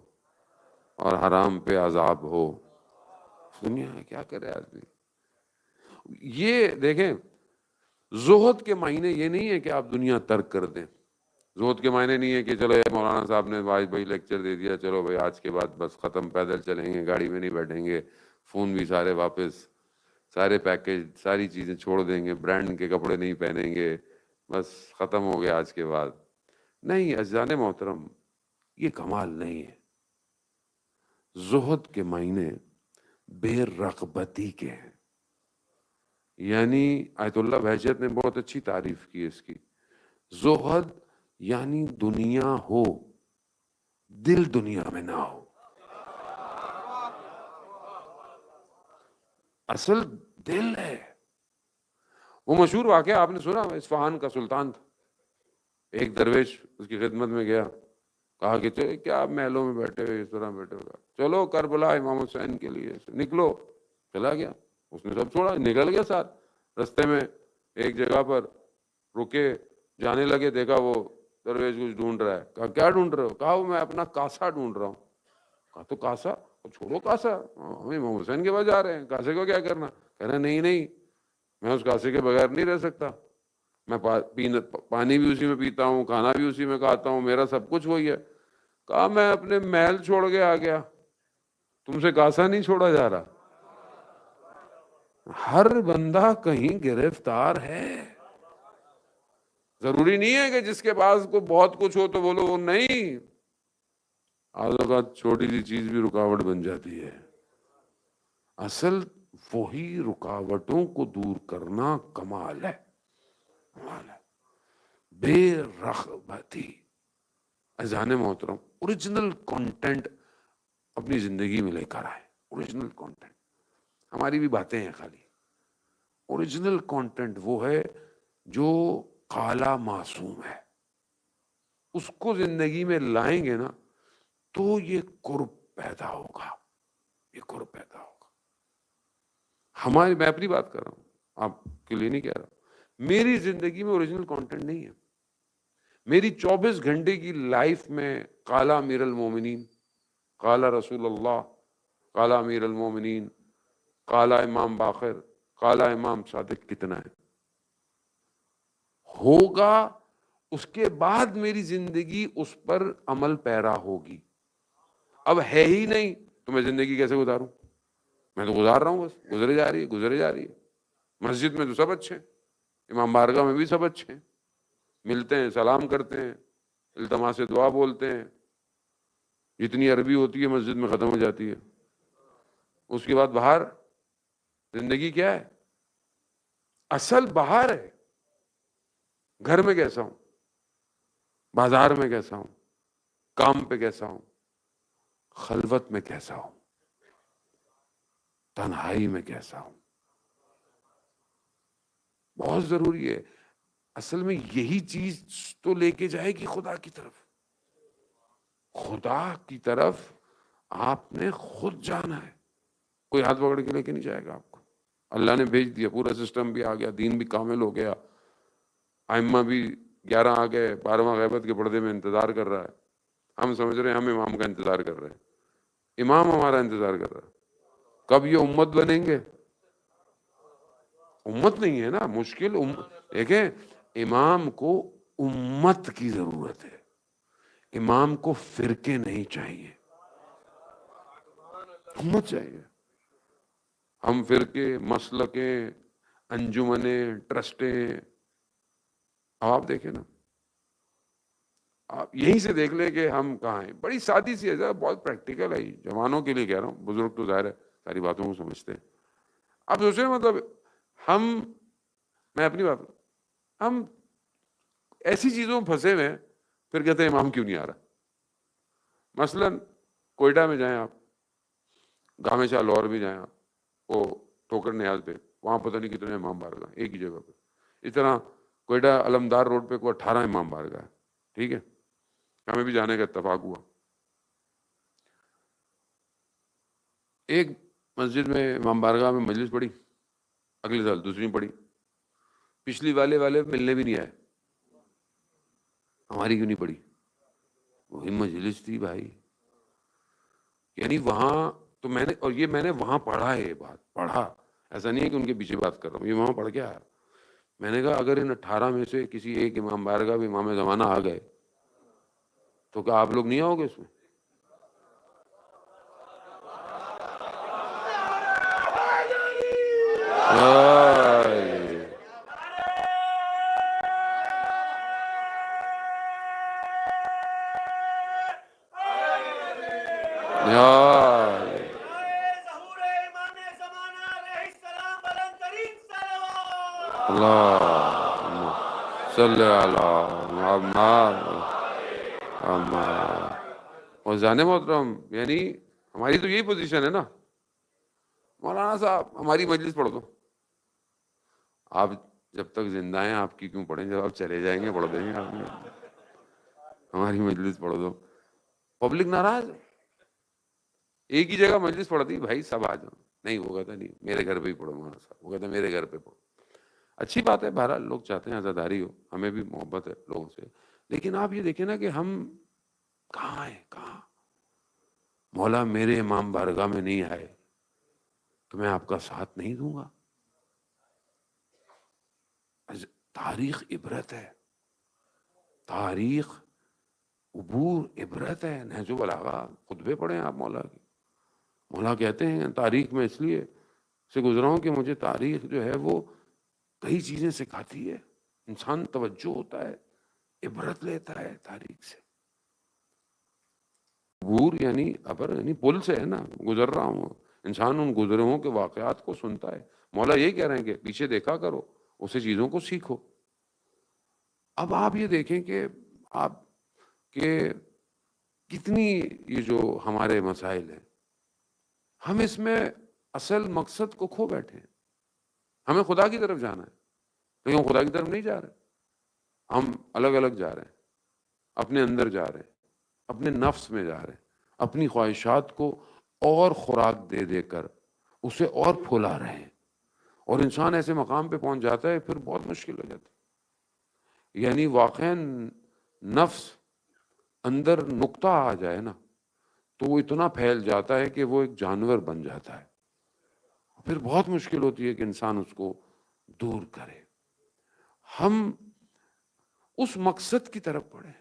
اور حرام پہ عذاب ہو. دنیا ہے کیا کرے آدمی. یہ دیکھیں زہد کے معنی یہ نہیں ہے کہ آپ دنیا ترک کر دیں. زہد کے معنی نہیں ہے کہ چلو مولانا صاحب نے بھائی لیکچر دے دیا, چلو بھائی آج کے بعد بس ختم, پیدل چلیں گے, گاڑی میں نہیں بیٹھیں گے, فون بھی سارے واپس, سارے پیکج ساری چیزیں چھوڑ دیں گے, برانڈ کے کپڑے نہیں پہنیں گے, بس ختم ہو گیا آج کے بعد. نہیں عزیزان محترم, یہ کمال نہیں ہے. زہد کے معنی بے رغبتی کے ہیں. یعنی آیت اللہ بہجت نے بہت اچھی تعریف کی اس کی. زہد یعنی دنیا ہو, دل دنیا میں نہ ہو. اصل دل ہے. وہ مشہور واقعہ آپ نے سنا, اصفہان کا سلطان تھا, ایک درویش اس کی خدمت میں گیا, کہا کہ چلے کیا آپ محلوں میں بیٹھے ہوئے اس طرح بیٹھے ہوئے, چلو کربلا امام حسین کے لیے نکلو. چلا گیا, اس نے سب چھوڑا, نکل گیا ساتھ. رستے میں ایک جگہ پر رکے, جانے لگے, دیکھا وہ درویش کچھ ڈھونڈ رہا ہے. کہا کیا ڈھونڈ رہے ہو؟ کہا وہ میں اپنا کاسا ڈھونڈ رہا ہوں. کہا تو کاسا چھوڑو, کاسا ہم امام حسین کے پاس جا رہے ہیں, کاسے کو کیا کرنا؟ کہہ رہا نہیں میں اس کاسے کے بغیر نہیں رہ سکتا, میں پانی بھی اسی میں پیتا ہوں, کھانا بھی اسی میں کھاتا ہوں, میرا سب کچھ وہی ہے. کہا میں اپنے محل چھوڑ کے آ گیا, تم سے کاسا نہیں چھوڑا جا رہا. ہر بندہ کہیں گرفتار ہے. ضروری نہیں ہے کہ جس کے پاس کو بہت کچھ ہو تو بولو وہ نہیں. آج اوقات چھوٹی سی چیز بھی رکاوٹ بن جاتی ہے. اصل وہی رکاوٹوں کو دور کرنا کمال ہے. بے رغبتی. اذان محترم, اوریجنل کانٹینٹ اپنی زندگی میں لے کر آئے. اوریجنل کانٹینٹ, ہماری بھی باتیں ہیں خالی. اوریجنل کانٹینٹ وہ ہے جو کالا معصوم ہے. اس کو زندگی میں لائیں گے نا تو یہ قرب پیدا ہوگا, یہ قرب پیدا ہوگا. میں اپنی بات کر رہا ہوں, آپ کے لیے نہیں کہہ رہا. میری زندگی میں اوریجنل کانٹینٹ نہیں ہے. میری 24 گھنٹے کی لائف میں قال امیر المومنین, قال رسول اللہ, قال امیر المومنین, قال امام باقر, قال امام صادق کتنا ہے. ہوگا اس کے بعد میری زندگی اس پر عمل پیرا ہوگی. اب ہے ہی نہیں تو میں زندگی کیسے گزاروں؟ میں تو گزار رہا ہوں, بس گزرے جا رہی ہے. مسجد میں تو سب اچھے ہیں, امام بارگاہ میں بھی سب اچھے ہیں, ملتے ہیں, سلام کرتے ہیں, التماس دعا بولتے ہیں. جتنی عربی ہوتی ہے مسجد میں ختم ہو جاتی ہے. اس کے بعد باہر زندگی کیا ہے؟ اصل باہر ہے. گھر میں کیسا ہوں, بازار میں کیسا ہوں, کام پہ کیسا ہوں, خلوت میں کیسا ہوں, تنہائی میں کیسا ہوں. بہت ضروری ہے. اصل میں یہی چیز تو لے کے جائے گی خدا کی طرف. خدا کی طرف آپ نے خود جانا ہے. کوئی ہاتھ پکڑ کے لے کے نہیں جائے گا آپ کو. اللہ نے بھیج دیا, پورا سسٹم بھی آ گیا, دین بھی کامل ہو گیا, ائمہ بھی 11 آ گئے, 12واں غیبت کے پردے میں انتظار کر رہا ہے. ہم سمجھ رہے ہیں ہم امام کا انتظار کر رہے ہیں, امام ہمارا انتظار کر رہا ہے. کب یہ امت بنیں گے؟ امت نہیں ہے نا, مشکل. دیکھیں امام کو امت کی ضرورت ہے, امام کو فرقے نہیں چاہیے, امت چاہیے. ہم فرقے، مسلکیں، انجمنیں، ٹرسٹیں، اب آپ دیکھیں نا، آپ یہیں سے دیکھ لیں کہ ہم کہاں ہیں. بڑی سادی سی ہے، بہت پریکٹیکل ہے. جوانوں کے لیے کہہ رہا ہوں، بزرگ تو ظاہر ہے ساری باتوں کو سمجھتے ہیں. آپ سوچیں مطلب میں اپنی بات، ہم ایسی چیزوں میں پھنسے ہوئے ہیں، پھر کہتے ہیں امام کیوں نہیں آ رہا. مثلا کوئٹہ میں جائیں آپ، گامے لاہور بھی جائیں آپ، وہ ٹھوکر نیاز پہ، وہاں پتہ نہیں کتنے امام بارگاہ ایک ہی جگہ پہ. اس طرح کوئٹہ علمدار روڈ پہ کوئی 18 امام بارگاہ ہے. ٹھیک ہے، ہمیں بھی جانے کا اتفاق ہوا. ایک مسجد میں امام بارگاہ میں مجلس پڑھی، اگلے سال دوسری پڑھی، پچھلی والے ملنے بھی نہیں آئے. ہماری کیوں نہیں پڑھی؟ وہی مجلس تھی بھائی. یعنی وہاں تو میں نے وہاں پڑھا ہے، یہ بات پڑھا، ایسا نہیں ہے کہ ان کے پیچھے بات کر رہا ہوں، یہ وہاں پڑھ کے آیا. میں نے کہا اگر ان 18 میں سے کسی ایک امام بارگاہ بھی امام زمانہ آ گئے تو کیا آپ لوگ نہیں آؤ گے اس میں؟ صلی اور جانے محترم، یعنی ہماری تو یہی پوزیشن ہے نا. مولانا صاحب ہماری مجلس پڑھ دو. آپ جب تک زندہ ہیں آپ کی کیوں پڑھیں، جب آپ چلے جائیں گے پڑھ دیں گے. آپ ہماری مجلس پڑھ دو. پبلک ناراض ہے. ایک ہی جگہ مجلس پڑھ دی، بھائی سب آ جاؤ. نہیں، وہ کہتا نہیں میرے گھر پہ ہی پڑھو مولانا صاحب، وہ کہتا میرے گھر پہ پڑھو. اچھی بات ہے، بہرحال لوگ چاہتے ہیں عزاداری ہو، ہمیں بھی محبت ہے لوگوں سے. لیکن آپ یہ دیکھیں نا کہ ہم کہاں ہیں، کہاں. مولا میرے امام بارگاہ میں نہیں آئے تو میں آپ کا ساتھ نہیں دوں گا. تاریخ عبرت ہے، تاریخ عبور عبرت ہے. نہج البلاغہ خطبے پڑھیں آپ مولا کی. مولا کہتے ہیں تاریخ میں اس لیے سے گزرا ہوں کہ مجھے تاریخ جو ہے وہ کئی چیزیں سکھاتی ہے. انسان توجہ ہوتا ہے، عبرت لیتا ہے تاریخ سے. عبور یعنی ابر، یعنی پل سے ہے نا، گزر رہا ہوں. انسان ان گزرے ہوں کے واقعات کو سنتا ہے. مولا یہ کہہ رہے ہیں کہ پیچھے دیکھا کرو، اسے چیزوں کو سیکھو. اب آپ یہ دیکھیں کہ آپ کے کتنی یہ جو ہمارے مسائل ہیں، ہم اس میں اصل مقصد کو کھو بیٹھے ہیں. ہمیں خدا کی طرف جانا ہے لیکن ہم خدا کی طرف نہیں جا رہے. ہم الگ الگ جا رہے ہیں، اپنے اندر جا رہے ہیں، اپنے نفس میں جا رہے ہیں، اپنی خواہشات کو اور خوراک دے دے کر اسے اور پھولا رہے ہیں. اور انسان ایسے مقام پہ پہنچ جاتا ہے پھر بہت مشکل ہو جاتی ہے. یعنی واقعاً نفس اندر نقطہ آ جائے نا تو وہ اتنا پھیل جاتا ہے کہ وہ ایک جانور بن جاتا ہے. پھر بہت مشکل ہوتی ہے کہ انسان اس کو دور کرے. ہم اس مقصد کی طرف بڑھیں،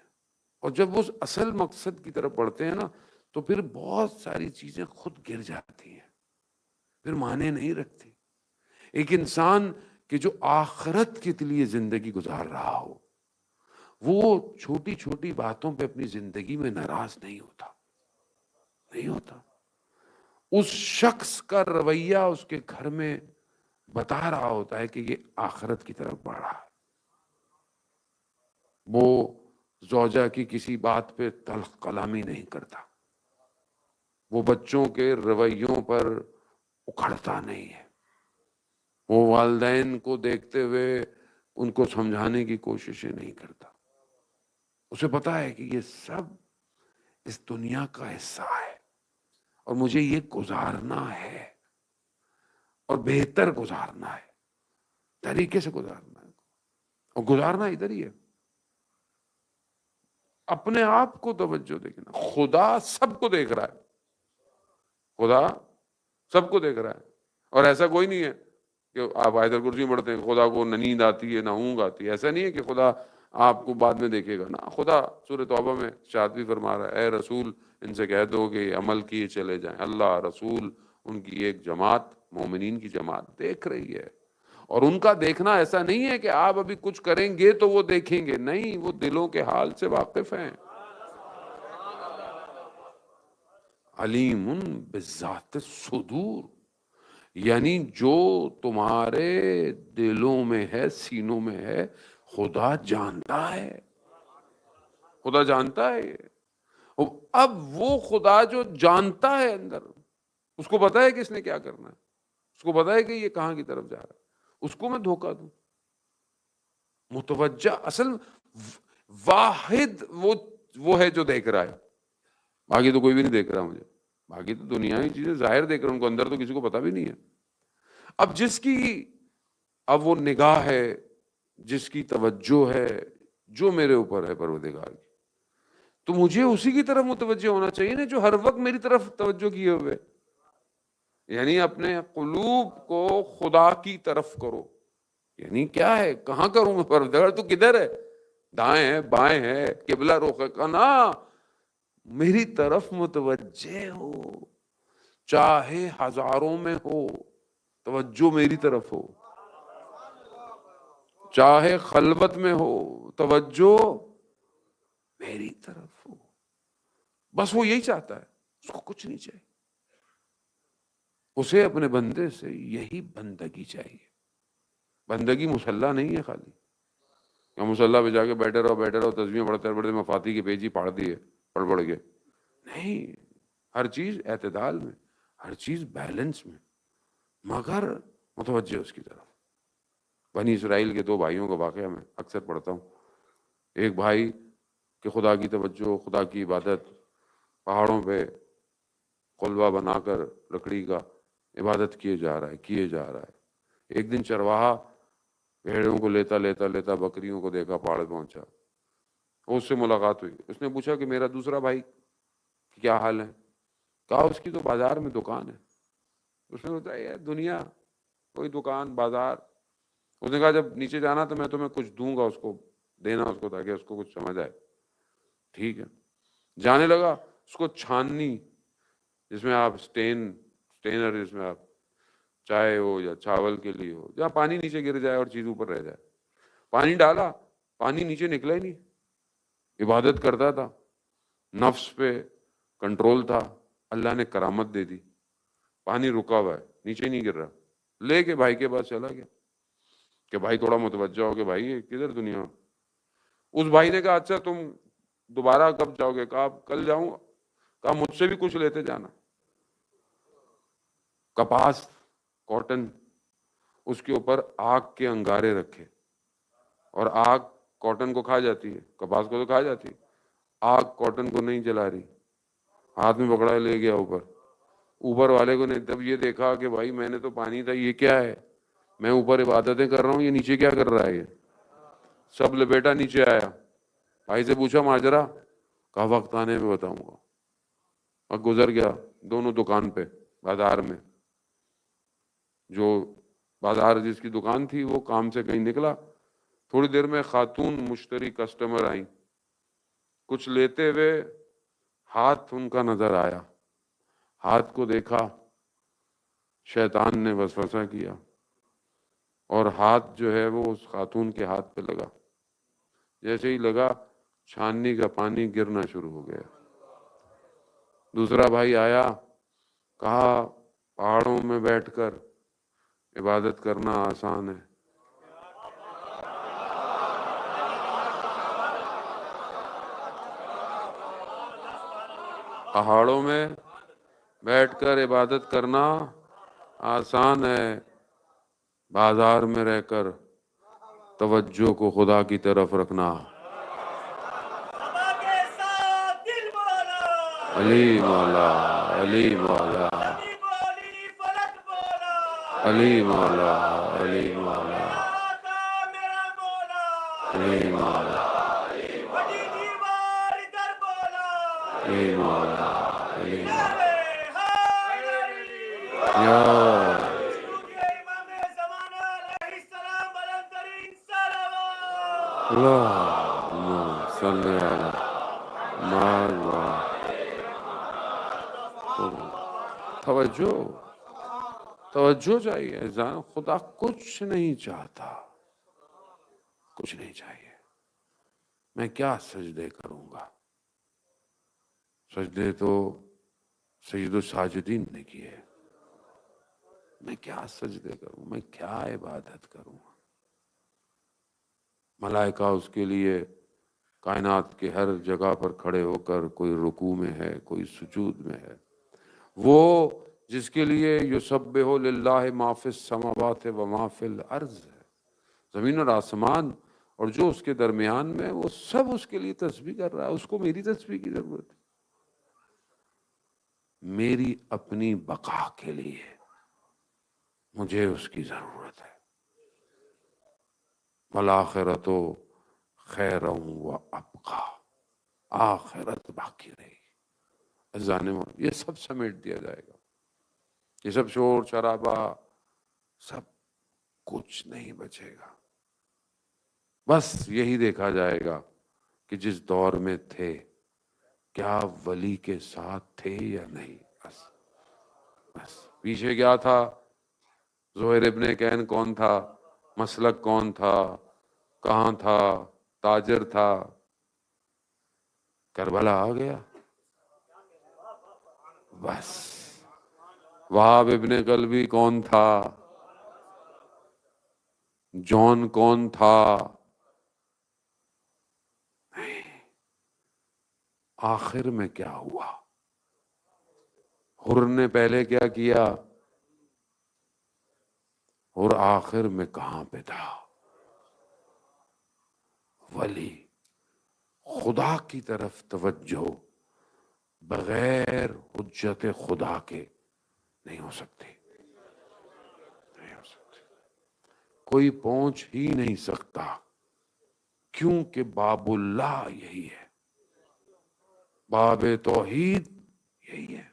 اور جب وہ اصل مقصد کی طرف بڑھتے ہیں نا تو پھر بہت ساری چیزیں خود گر جاتی ہیں، پھر معنی نہیں رکھتی. ایک انسان کہ جو آخرت کے لیے زندگی گزار رہا ہو، وہ چھوٹی چھوٹی باتوں پہ اپنی زندگی میں ناراض نہیں ہوتا، نہیں ہوتا. اس شخص کا رویہ اس کے گھر میں بتا رہا ہوتا ہے کہ یہ آخرت کی طرف بڑھ رہا ہے. وہ زوجہ کی کسی بات پہ تلخ کلامی نہیں کرتا، وہ بچوں کے رویوں پر اکھڑتا نہیں ہے، وہ والدین کو دیکھتے ہوئے ان کو سمجھانے کی کوششیں نہیں کرتا. اسے پتا ہے کہ یہ سب اس دنیا کا حصہ ہے اور مجھے یہ گزارنا ہے اور بہتر گزارنا ہے، طریقے سے گزارنا ہے. اور گزارنا ادھر ہی ہے، اپنے آپ کو توجہ دیکھنا. خدا سب کو دیکھ رہا ہے، خدا سب کو دیکھ رہا ہے. اور ایسا کوئی نہیں ہے کہ آپ آیت الکرسی پڑھتے ہیں خدا کو نہ نیند آتی ہے نہ اونگ آتی ہے. ایسا نہیں ہے کہ خدا آپ کو بعد میں دیکھے گا نا. خدا سورہ توبہ میں شادوی فرما رہا ہے اے رسول ان سے کہہ دو کہ عمل کیے چلے جائیں. اللہ رسول ان کی ایک جماعت مومنین کی جماعت دیکھ رہی ہے، اور ان کا دیکھنا ایسا نہیں ہے کہ آپ ابھی کچھ کریں گے تو وہ دیکھیں گے، نہیں، وہ دلوں کے حال سے واقف ہیں۔ علیم بذات الصدور، یعنی جو تمہارے دلوں میں ہے، سینوں میں ہے، خدا جانتا ہے، خدا جانتا ہے۔ اب وہ خدا جو جانتا ہے اندر، اس کو پتا ہے کہ اس نے کیا کرنا ہے، اس کو پتا ہے کہ یہ کہاں کی طرف جا رہا ہے، اس کو میں دھوکہ دوں؟ متوجہ اصل واحد وہ ہے جو دیکھ رہا ہے، باقی تو کوئی بھی نہیں دیکھ رہا مجھے، باقی تو دنیا ہی چیزیں ظاہر دیکھ رہا ہوں، ان کو اندر تو کسی کو پتا بھی نہیں ہے۔ اب جس کی اب وہ نگاہ ہے، جس کی توجہ ہے، جو میرے اوپر ہے پروردگار کی، تو مجھے اسی کی طرف متوجہ ہونا چاہیے نا جو ہر وقت میری طرف توجہ کیے ہوئے، یعنی اپنے قلوب کو خدا کی طرف کرو۔ یعنی کیا ہے، کہاں کروں میں؟ پروردگار تو کدھر ہے؟ دائیں ہے، بائیں ہے، قبلہ رخ ہے، کنا میری طرف متوجہ ہو، چاہے ہزاروں میں ہو، توجہ میری طرف ہو، چاہے خلوت میں ہو، توجہ میری طرف ہو۔ بس وہ یہی چاہتا ہے، اس کو کچھ نہیں چاہیے، اسے اپنے بندے سے یہی بندگی چاہیے۔ بندگی مصلی نہیں ہے خالی، یا مصلی پہ جا کے بیٹھے رہو تسبیح پڑھتے مفاتی کے پیج ہی پاڑ دیے پڑھ کے، نہیں، ہر چیز اعتدال میں، ہر چیز بیلنس میں، مگر متوجہ اس کی طرف۔ بنی اسرائیل کے دو بھائیوں کا واقعہ میں اکثر پڑھتا ہوں۔ ایک بھائی کہ خدا کی توجہ، خدا کی عبادت، پہاڑوں پہ قلبہ بنا کر لکڑی کا عبادت کیے جا رہا ہے۔ ایک دن چرواہا بھیڑوں کو لیتا بکریوں کو دیکھا، پہاڑ پہنچا، اس سے ملاقات ہوئی، اس نے پوچھا کہ میرا دوسرا بھائی کیا حال ہے؟ کہا اس کی تو بازار میں دکان ہے۔ اس نے بتایا یہ دنیا، کوئی دکان بازار۔ اس نے کہا جب نیچے جانا تو میں تمہیں کچھ دوں گا، اس کو دینا، اس کو، تاکہ اس کو کچھ سمجھ آئے۔ ٹھیک ہے، جانے لگا، اس کو چھاننی جس میں آپ سٹینر، جس میں آپ چائے ہو یا چاول کے لیے ہو، جہاں پانی نیچے گر جائے اور چیز اوپر رہ جائے، پانی ڈالا، پانی نیچے نکلا ہی نہیں۔ عبادت کرتا تھا، نفس پہ کنٹرول تھا، اللہ نے کرامت دے دی، پانی رکا ہوا ہے، نیچے نہیں گر رہا، لے کے بھائی کے پاس چلا گیا کہ بھائی تھوڑا متوجہ ہو کہ بھائی یہ کدھر دنیا۔ اس بھائی نے کہا اچھا تم دوبارہ کب جاؤ گے؟ کہا کل جاؤں گا۔ کہا مجھ سے بھی کچھ لیتے جانا۔ کپاس، کاٹن، اس کے اوپر آگ کے انگارے رکھے، اور آگ کاٹن کو کھا جاتی ہے، کپاس کو تو کھا جاتی ہے، آگ کاٹن کو نہیں جلا رہی، ہاتھ میں پکڑا لے گیا اوپر والے کو نے تب یہ دیکھا کہ بھائی میں نے تو پانی تھا، یہ کیا ہے؟ میں اوپر عبادتیں کر رہا ہوں، یہ نیچے کیا کر رہا ہے؟ یہ سب لپیٹا نیچے آیا، بھائی سے پوچھا ماجرا؟ کہا وقت آنے پہ بتاؤں گا۔ اور گزر گیا، دونوں دکان پہ بازار میں، جو بازار جس کی دکان تھی وہ کام سے کہیں نکلا، تھوڑی دیر میں خاتون مشتری کسٹمر آئیں، کچھ لیتے ہوئے ہاتھ ان کا نظر آیا، ہاتھ کو دیکھا، شیطان نے وسوسہ کیا، اور ہاتھ جو ہے وہ اس خاتون کے ہاتھ پہ لگا، جیسے ہی لگا چھاننی کا پانی گرنا شروع ہو گیا۔ دوسرا بھائی آیا، کہا پہاڑوں میں بیٹھ کر عبادت کرنا آسان ہے، پہاڑوں میں بیٹھ کر عبادت کرنا آسان ہے، بازار میں رہ کر توجہ کو خدا کی طرف رکھنا۔ علی مولا، علی مولا، علی مولا، علی مولا، علی مولا، علی مولا، علی مولا، یا اللہم صلی علی محمد۔ توجہ، توجہ چاہیے. خدا کچھ نہیں چاہتا، کچھ نہیں چاہیے. میں کیا سجدے کروں گا؟ سجدے تو سید الساجدین نے کیے. میں کیا سجدے کروں؟ میں کیا عبادت کروں؟ ملائکہ اس کے لیے کائنات کے ہر جگہ پر کھڑے ہو کر، کوئی رکوع میں ہے، کوئی سجود میں ہے. وہ جس کے لیے یسبح للہ ما فی السماوات و ما فی الارض ہے، زمین اور آسمان اور جو اس کے درمیان میں، وہ سب اس کے لیے تسبیح کر رہا ہے. اس کو میری تسبیح کی ضرورت ہے؟ میری اپنی بقا کے لیے مجھے اس کی ضرورت ہے. والآخرۃ خیر و ابقیٰ، آخرت باقی رہے گی. یہ سب سمیٹ دیا جائے گا. یہ سب شور شرابہ، سب کچھ نہیں بچے گا. بس یہی دیکھا جائے گا کہ جس دور میں تھے کیا ولی کے ساتھ تھے یا نہیں. بس پیچھے کیا تھا؟ زہیر ابن کین کون تھا؟ مسلک کون تھا؟ کہاں تھا؟ تاجر تھا. کربلا آ گیا. بس وہاب ابن قلبی کون تھا؟ جون کون تھا؟ آخر میں کیا ہوا؟ حر نے پہلے کیا کیا اور آخر میں کہاں پہ تھا؟ ولی خدا کی طرف توجہ بغیر حجت خدا کے نہیں ہو سکتی. نہیں ہو سکتی. کوئی پہنچ ہی نہیں سکتا، کیونکہ باب اللہ یہی ہے، باب توحید یہی ہے.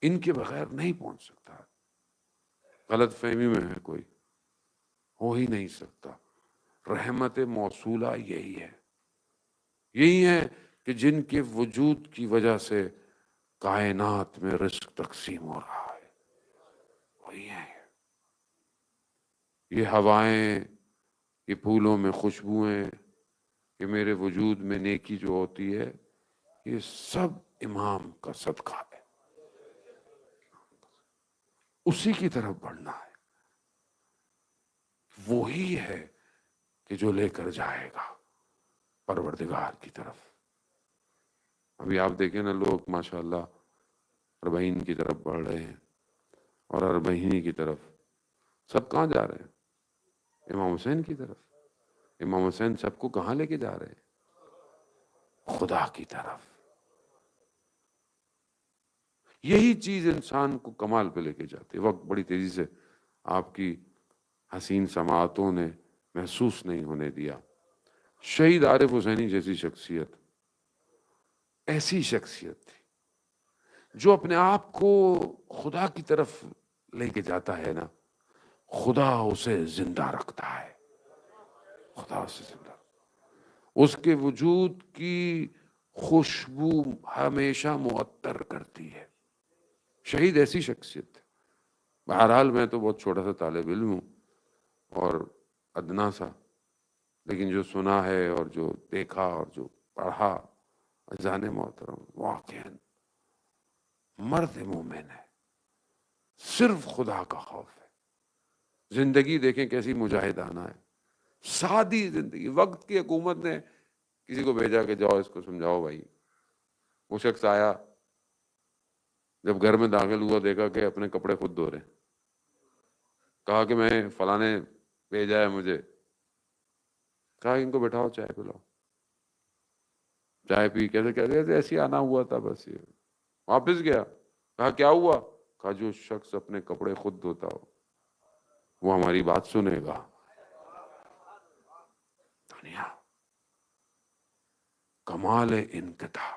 ان کے بغیر نہیں پہنچ سکتا. غلط فہمی میں ہے کوئی، ہو ہی نہیں سکتا. رحمت موصولہ یہی ہے. یہی ہے کہ جن کے وجود کی وجہ سے کائنات میں رزق تقسیم ہو رہا ہے. وہی ہے. یہ ہوائیں، یہ پھولوں میں خوشبوئیں، یہ میرے وجود میں نیکی جو ہوتی ہے، یہ سب امام کا صدقہ ہے. اسی کی طرف بڑھنا ہے. وہی ہے کہ جو لے کر جائے گا پروردگار کی طرف. ابھی آپ دیکھیں نا، لوگ ماشاءاللہ اربعین کی طرف بڑھ رہے ہیں اور اربعینی کی طرف. سب کہاں جا رہے ہیں؟ امام حسین کی طرف. امام حسین سب کو کہاں لے کے جا رہے ہیں؟ خدا کی طرف. یہی چیز انسان کو کمال پہ لے کے جاتی ہے. وقت بڑی تیزی سے آپ کی حسین سماعتوں نے محسوس نہیں ہونے دیا. شہید عارف حسینی جیسی شخصیت، ایسی شخصیت تھی جو اپنے آپ کو خدا کی طرف لے کے جاتا ہے نا، خدا اسے زندہ رکھتا ہے. خدا اسے زندہ. اس کے وجود کی خوشبو ہمیشہ معطر کرتی ہے. شہید ایسی شخصیت ہے. بہرحال میں تو بہت چھوٹا سا طالب علم ہوں اور ادنا سا، لیکن جو سنا ہے اور جو دیکھا اور جو پڑھا، عزیزان محترم، واقعاً مرد مومن ہے. صرف خدا کا خوف ہے. زندگی دیکھیں کیسی مجاہدانہ ہے. سادی زندگی. وقت کی حکومت نے کسی کو بھیجا کہ جاؤ اس کو سمجھاؤ بھائی. وہ شخص آیا، جب گھر میں داخل ہوا دیکھا کہ اپنے کپڑے خود دھو رہے. کہا کہ میں فلاں نے بھیجا ہے مجھے. کہا ان کو بٹھاؤ، چائے پلاؤ. چائے پی کیسے کیسے ایسے آنا ہوا تھا. بس یہ واپس گیا. کہا کیا ہوا؟ کہا جو شخص اپنے کپڑے خود دھوتا ہو وہ ہماری بات سنے گا. دنیا کمال انقطاع،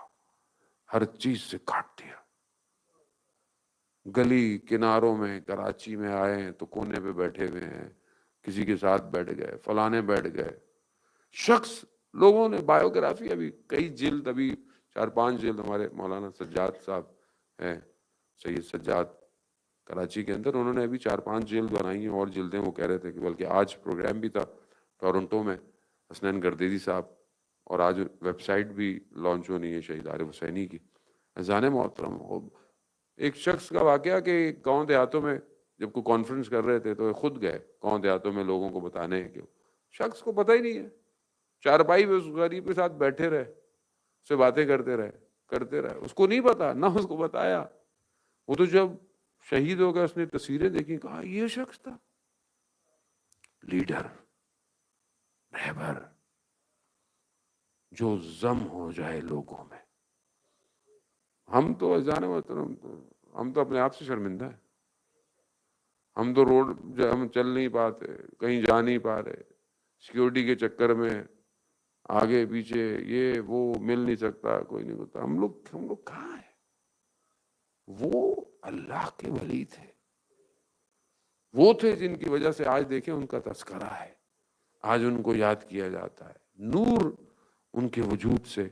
ہر چیز سے کاٹ دیا. گلی کناروں میں کراچی میں آئے ہیں تو کونے پہ بیٹھے ہوئے ہیں، کسی کے ساتھ بیٹھ گئے، فلانے بیٹھ گئے. شخص، لوگوں نے بایوگرافی ابھی کئی جلد، ابھی 4-5 جلد ہمارے مولانا سجاد صاحب ہیں، سید سجاد کراچی کے اندر. انہوں نے ابھی 4-5 جلد بنائی ہیں اور جلدیں وہ کہہ رہے تھے کہ بلکہ آج پروگرام بھی تھا ٹورنٹو میں حسنین گردیدی صاحب، اور آج ویب سائٹ بھی لانچ ہونی ہے شہید عارف حسینی کی. اذان محترم، ایک شخص کا واقعہ کہ گاؤں دیہاتوں میں جب کوئی کانفرنس کر رہے تھے تو خود گئے گاؤں دیہاتوں میں لوگوں کو بتانے کہ شخص کو پتہ ہی نہیں ہے، چارپائی پہ اس غریب کے ساتھ بیٹھے رہے، اس سے باتیں کرتے رہے، اس کو نہیں پتا، نہ اس کو بتایا. وہ تو جب شہید ہو گیا اس نے تصویریں دیکھی، کہا یہ شخص تھا لیڈر، رہبر، جو ضم ہو جائے لوگوں میں. ہم تو اذان محترم، ہم تو اپنے آپ سے شرمندہ ہیں. ہم تو روڈ ہم چل نہیں پاتے، کہیں جا نہیں پا رہے، سیکیورٹی کے چکر میں آگے پیچھے یہ وہ مل نہیں سکتا، کوئی نہیں ہوتا. ہم لوگ کہاں ہیں؟ وہ اللہ کے ولی تھے، وہ تھے جن کی وجہ سے آج دیکھیں ان کا تذکرہ ہے، آج ان کو یاد کیا جاتا ہے. نور ان کے وجود سے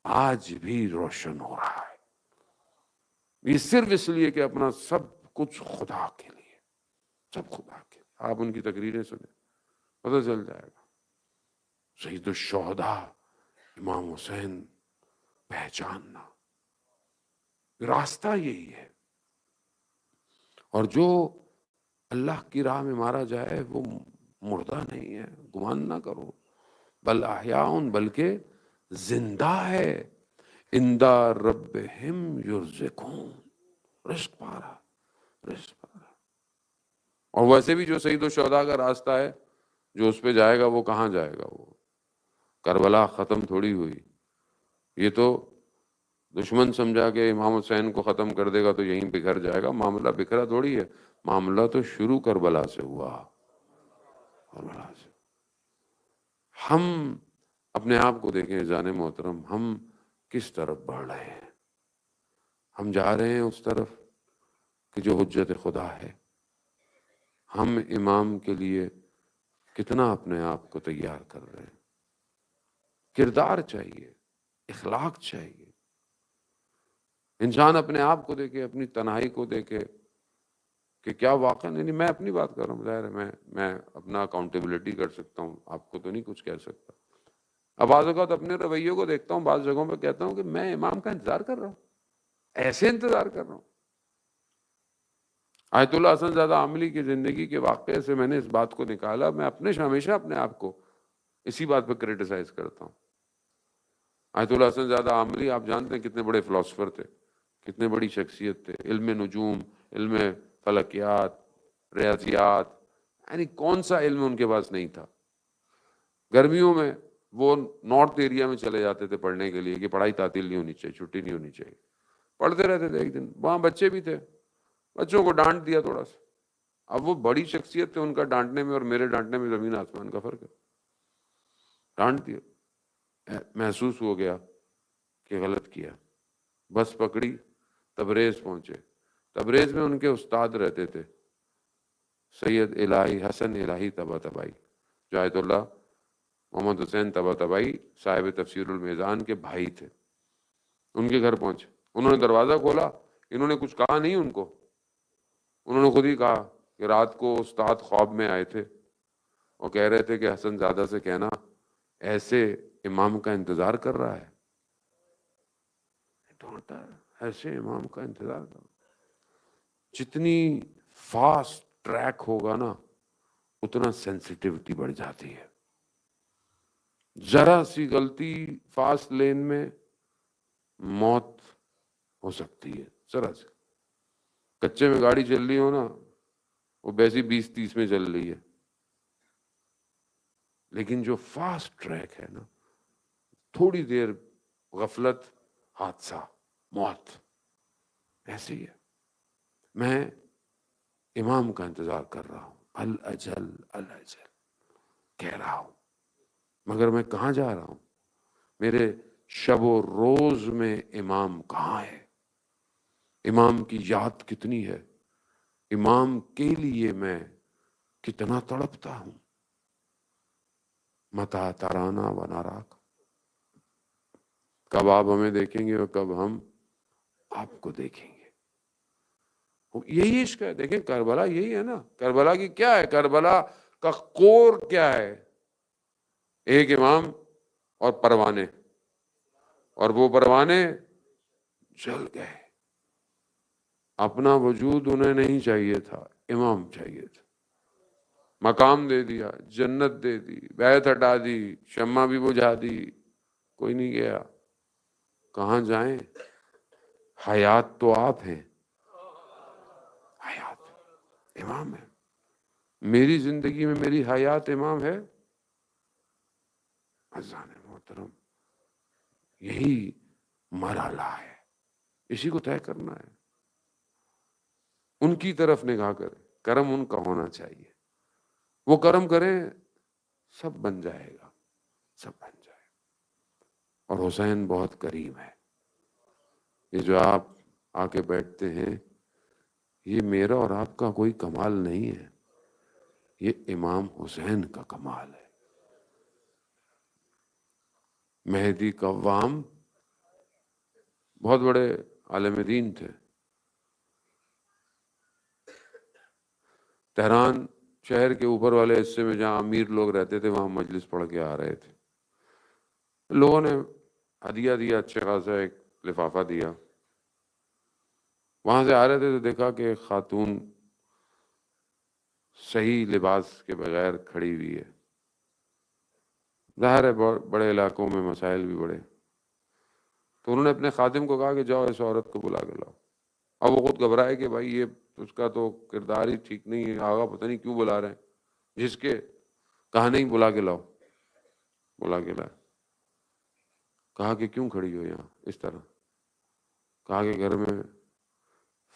آج بھی روشن ہو رہا ہے. یہ صرف اس لیے کہ اپنا سب کچھ خدا کے لیے، سب خدا کے لیے. آپ ان کی تقریریں سنیں، پتہ چل جائے گا. سید الشہداء امام حسین پہچاننا، راستہ یہی ہے. اور جو اللہ کی راہ میں مارا جائے وہ مردہ نہیں ہے، گمان نہ کرو. بل احیاء، بلکہ زندہ ہے. عند ربہم یرزقون، رزق پا رہا، رزق پا رہا. اور ویسے بھی جو سید الشہداء کا راستہ ہے، جو اس پہ جائے گا وہ کہاں جائے گا؟ وہ کربلا ختم تھوڑی ہوئی. یہ تو دشمن سمجھا کہ امام حسین کو ختم کر دے گا تو یہیں بکھر جائے گا. معاملہ بکھرا تھوڑی ہے، معاملہ تو شروع کربلا سے ہوا. کربلا سے ہم اپنے آپ کو دیکھیں اذان محترم، ہم کس طرف بڑھ رہے ہیں؟ ہم جا رہے ہیں اس طرف کہ جو حجت خدا ہے. ہم امام کے لیے کتنا اپنے آپ کو تیار کر رہے ہیں؟ کردار چاہیے، اخلاق چاہیے. انسان اپنے آپ کو دیکھے، اپنی تنہائی کو دیکھے کہ کیا واقعا، یعنی میں اپنی بات کر رہا ہوں، ظاہر ہے میں اپنا اکاؤنٹیبلٹی کر سکتا ہوں، آپ کو تو نہیں کچھ کہہ سکتا. اب بعض اوقات اپنے رویوں کو دیکھتا ہوں، بعض جگہوں پہ کہتا ہوں کہ میں امام کا انتظار کر رہا ہوں، ایسے انتظار کر رہا ہوں. آیت اللہ حسن زادہ عاملی کی زندگی کے واقعے سے میں نے اس بات کو نکالا. میں ہمیشہ اپنے آپ کو اسی بات پہ کریٹیسائز کرتا ہوں. آیت اللہ حسن زادہ عاملی آپ جانتے ہیں کتنے بڑے فلاسفر تھے، کتنے بڑی شخصیت تھے. علم نجوم، علم فلکیات، ریاضیات، یعنی کون سا علم ان کے پاس نہیں تھا. گرمیوں میں وہ نارتھ ایریا میں چلے جاتے تھے پڑھنے کے لیے کہ پڑھائی تعطیل نہیں ہونی چاہیے، چھٹی نہیں ہونی چاہیے. پڑھتے رہتے تھے. ایک دن وہاں بچے بھی تھے، بچوں کو ڈانٹ دیا تھوڑا سا. اب وہ بڑی شخصیت تھے، ان کا ڈانٹنے میں اور میرے ڈانٹنے میں زمین آسمان کا فرق ہے. ڈانٹ دیا، محسوس ہو گیا کہ غلط کیا. بس پکڑی، تبریز پہنچے. تبریز میں ان کے استاد رہتے تھے سید الہی حسن الہی طباطبائی، جو آیت اللہ محمد حسین طباطبائی صاحب تفسیر المیزان کے بھائی تھے. ان کے گھر پہنچے، انہوں نے دروازہ کھولا. انہوں نے کچھ کہا نہیں ان کو، انہوں نے خود ہی کہا کہ رات کو استاد خواب میں آئے تھے اور کہہ رہے تھے کہ حسن زادہ سے کہنا ایسے امام کا انتظار کر رہا ہے. ڈانٹا، ایسے امام کا انتظار کر رہا. جتنی فاسٹ ٹریک ہوگا نا اتنا سینسیٹیوٹی بڑھ جاتی ہے. ذرا سی غلطی فاسٹ لین میں موت ہو سکتی ہے. ذرا سی کچے میں گاڑی چل رہی ہو نا، وہ ویسی 20-30 میں چل رہی ہے. لیکن جو فاسٹ ٹریک ہے نا، تھوڑی دیر غفلت، حادثہ، موت. ایسے ہی ہے. میں امام کا انتظار کر رہا ہوں، الاجل الاجل کہہ رہا ہوں، مگر میں کہاں جا رہا ہوں؟ میرے شب و روز میں امام کہاں ہے؟ امام کی یاد کتنی ہے؟ امام کے لیے میں کتنا تڑپتا ہوں؟ متا ترانا و ناراک. کب آپ ہمیں دیکھیں گے اور کب ہم آپ کو دیکھیں گے؟ یہی عشق ہے. دیکھیں کربلا یہی ہے نا. کربلا کی کیا ہے؟ کربلا کا کور کیا ہے؟ ایک امام اور پروانے، اور وہ پروانے جل گئے. اپنا وجود انہیں نہیں چاہیے تھا، امام چاہیے تھا. مقام دے دیا، جنت دے دی، بیعت ہٹا دی، شمع بھی بجھا دی، کوئی نہیں گیا. کہاں جائیں؟ حیات تو آپ ہیں، حیات امام ہے. میری زندگی میں میری حیات امام ہے. عزیزان محترم، یہی مرحلہ ہے، اسی کو طے کرنا ہے. ان کی طرف نگاہ کریں، کرم ان کا ہونا چاہیے. وہ کرم کریں، سب بن جائے گا، سب بن جائے گا. اور حسین بہت کریم ہے. یہ جو آپ آ کے بیٹھتے ہیں، یہ میرا اور آپ کا کوئی کمال نہیں ہے، یہ امام حسین کا کمال ہے. مہدی قوام بہت بڑے عالم دین تھے. تہران شہر کے اوپر والے حصے میں جہاں امیر لوگ رہتے تھے، وہاں مجلس پڑھ کے آ رہے تھے. لوگوں نے ہدیہ دیا، اچھے خاصا ایک لفافہ دیا. وہاں سے آ رہے تھے تو دیکھا کہ ایک خاتون صحیح لباس کے بغیر کھڑی ہوئی ہے. ظاہر ہے بڑے علاقوں میں مسائل بھی بڑے. تو انہوں نے اپنے خادم کو کہا کہ جاؤ اس عورت کو بلا کے لاؤ. اب وہ خود گھبرائے کہ بھائی یہ اس کا تو کردار ہی ٹھیک نہیں ہے، آگا پتہ نہیں کیوں بلا رہے ہیں. جس کے کہا نہیں، بلا کے لاؤ. بلا کے لائے. کہا کہ کیوں کھڑی ہو یہاں اس طرح؟ کہا کہ گھر میں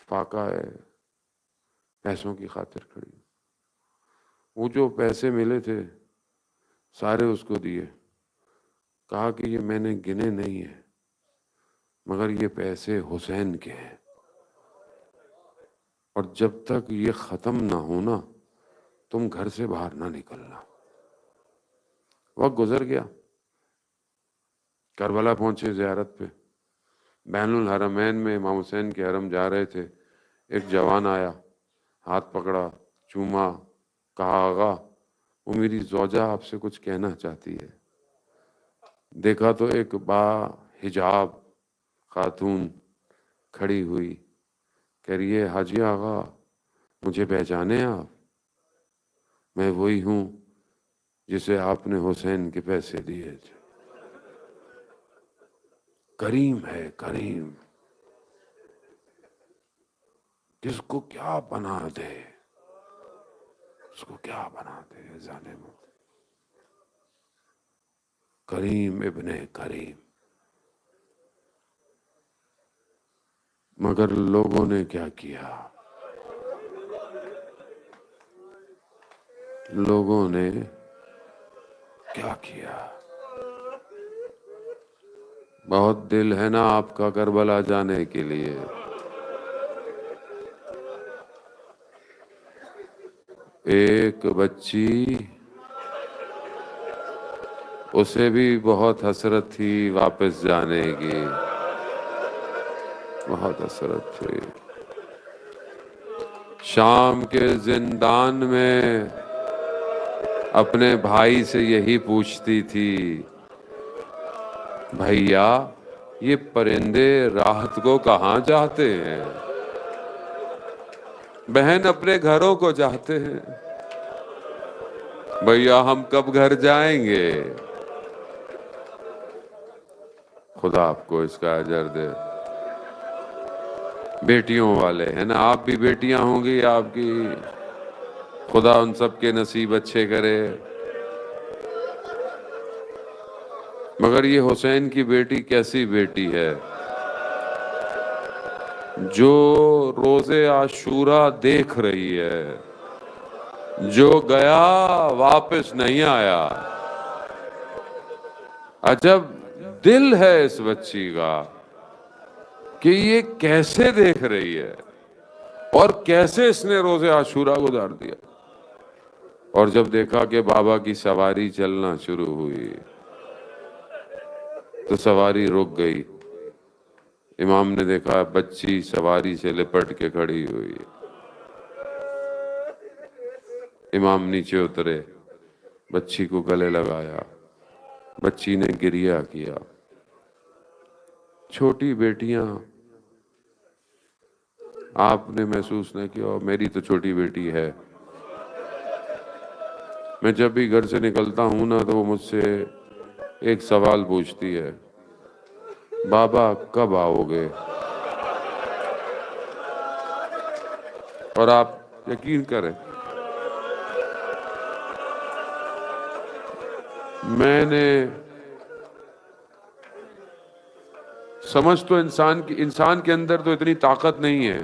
فاقہ ہے، پیسوں کی خاطر کھڑی. وہ جو پیسے ملے تھے سارے اس کو دیے. کہا کہ یہ میں نے گنے نہیں ہیں، مگر یہ پیسے حسین کے ہیں، اور جب تک یہ ختم نہ ہونا تم گھر سے باہر نہ نکلنا. وقت گزر گیا. کربلا پہنچے زیارت پہ. بین الحرمین میں امام حسین کے حرم جا رہے تھے. ایک جوان آیا، ہاتھ پکڑا، چوما، کہا آغا وہ میری زوجہ آپ سے کچھ کہنا چاہتی ہے. دیکھا تو ایک با حجاب خاتون کھڑی ہوئی، کہہ رہی ہے حاجی آغا مجھے پہچانے آپ؟ میں وہی ہوں جسے آپ نے حسین کے پیسے دیے تھے. کریم ہے، کریم. جس کو کیا بنا دے، اس کو کیا بنا دے. ظالم کریم ابن کریم. مگر لوگوں نے کیا کیا؟ لوگوں نے کیا کیا؟ بہت دل ہے نا آپ کا کربلا جانے کے لیے. ایک بچی، اسے بھی بہت حسرت تھی واپس جانے کی، بہت حسرت تھی. شام کے زندان میں اپنے بھائی سے یہی پوچھتی تھی، بھیا یہ پرندے راحت کو کہاں جاتے ہیں؟ بہن اپنے گھروں کو جاتے ہیں. بھیا ہم کب گھر جائیں گے؟ خدا آپ کو اس کا اجر دے. بیٹیوں والے ہیں نا، آپ بھی بیٹیاں ہوں گی آپ کی، خدا ان سب کے نصیب اچھے کرے. مگر یہ حسین کی بیٹی کیسی بیٹی ہے جو روزے عاشورہ دیکھ رہی ہے، جو گیا واپس نہیں آیا. عجب دل ہے اس بچی کا کہ یہ کیسے دیکھ رہی ہے اور کیسے اس نے روزے عاشورہ گزار دیا. اور جب دیکھا کہ بابا کی سواری چلنا شروع ہوئی تو سواری رک گئی. امام نے دیکھا بچی سواری سے لپٹ کے کھڑی ہوئی ہے۔ امام نیچے اترے، بچی کو گلے لگایا، بچی نے گریہ کیا۔ چھوٹی بیٹیاں آپ نے محسوس نہ کیا، میری تو چھوٹی بیٹی ہے، میں جب بھی گھر سے نکلتا ہوں نا تو وہ مجھ سے ایک سوال پوچھتی ہے، بابا کب آؤ گے؟ اور آپ یقین کریں میں نے سمجھ تو انسان کے اندر تو اتنی طاقت نہیں ہے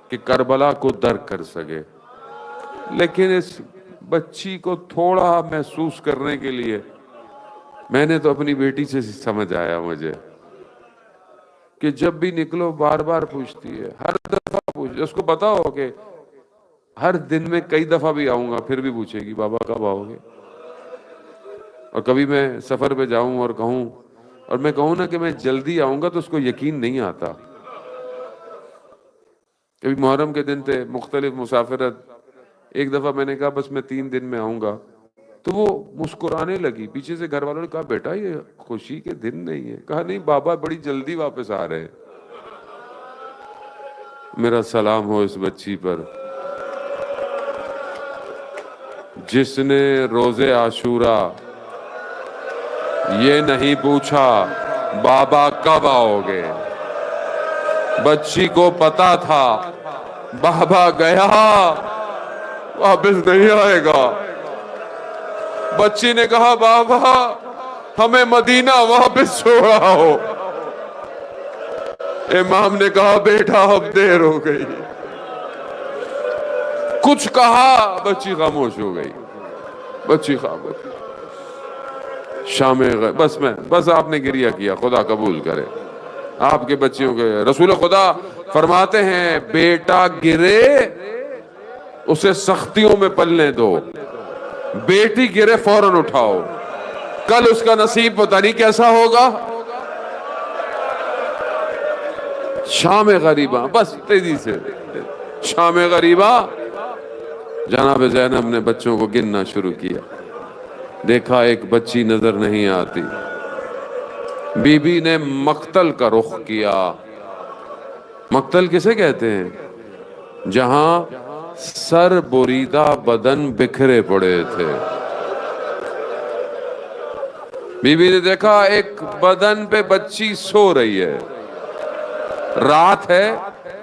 کہ کربلا کو درک کر سکے، لیکن اس بچی کو تھوڑا محسوس کرنے کے لیے میں نے تو اپنی بیٹی سے سمجھ آیا مجھے کہ جب بھی نکلو بار بار پوچھتی ہے، ہر دفعہ پوچھتی ہے، اس کو پتا ہو کہ ہر دن میں کئی دفعہ بھی آؤں گا پھر بھی پوچھے گی بابا کب آؤ گے؟ اور کبھی میں سفر پہ جاؤں اور میں کہوں نا کہ میں جلدی آؤں گا تو اس کو یقین نہیں آتا۔ کبھی محرم کے دن تھے، مختلف مسافرت، ایک دفعہ میں نے کہا بس میں 3 دن میں آؤں گا تو وہ مسکرانے لگی، پیچھے سے گھر والوں نے کہا بیٹا یہ خوشی کے دن نہیں ہے، کہا نہیں بابا بڑی جلدی واپس آ رہے ہیں۔ میرا سلام ہو اس بچی پر جس نے روز عاشورہ یہ نہیں پوچھا بابا کب آؤ گے۔ بچی کو پتا تھا بابا گیا واپس نہیں آئے گا۔ بچی نے کہا بابا ہمیں مدینہ واپس چھوڑا ہو۔ امام نے کہا بیٹا اب دیر ہو گئی۔ کچھ کہا بچی خاموش ہو گئی، بچی خاموش۔ شام بس آپ نے گریہ کیا، خدا قبول کرے آپ کے بچیوں کے۔ رسول خدا فرماتے ہیں بیٹا گرے اسے سختیوں میں پلنے دو، بیٹی گرے فوراً اٹھاؤ، کل اس کا نصیب پتہ نہیں کیسا ہوگا۔ شام غریبہ، بس تیزی سے شام غریبہ، جناب زینب نے بچوں کو گننا شروع کیا، دیکھا ایک بچی نظر نہیں آتی، بی بی نے مقتل کا رخ کیا۔ مقتل کسے کہتے ہیں؟ جہاں سر بریدہ بدن بکھرے پڑے تھے۔ بی بی نے دیکھا ایک بدن پہ بچی سو رہی ہے، رات ہے،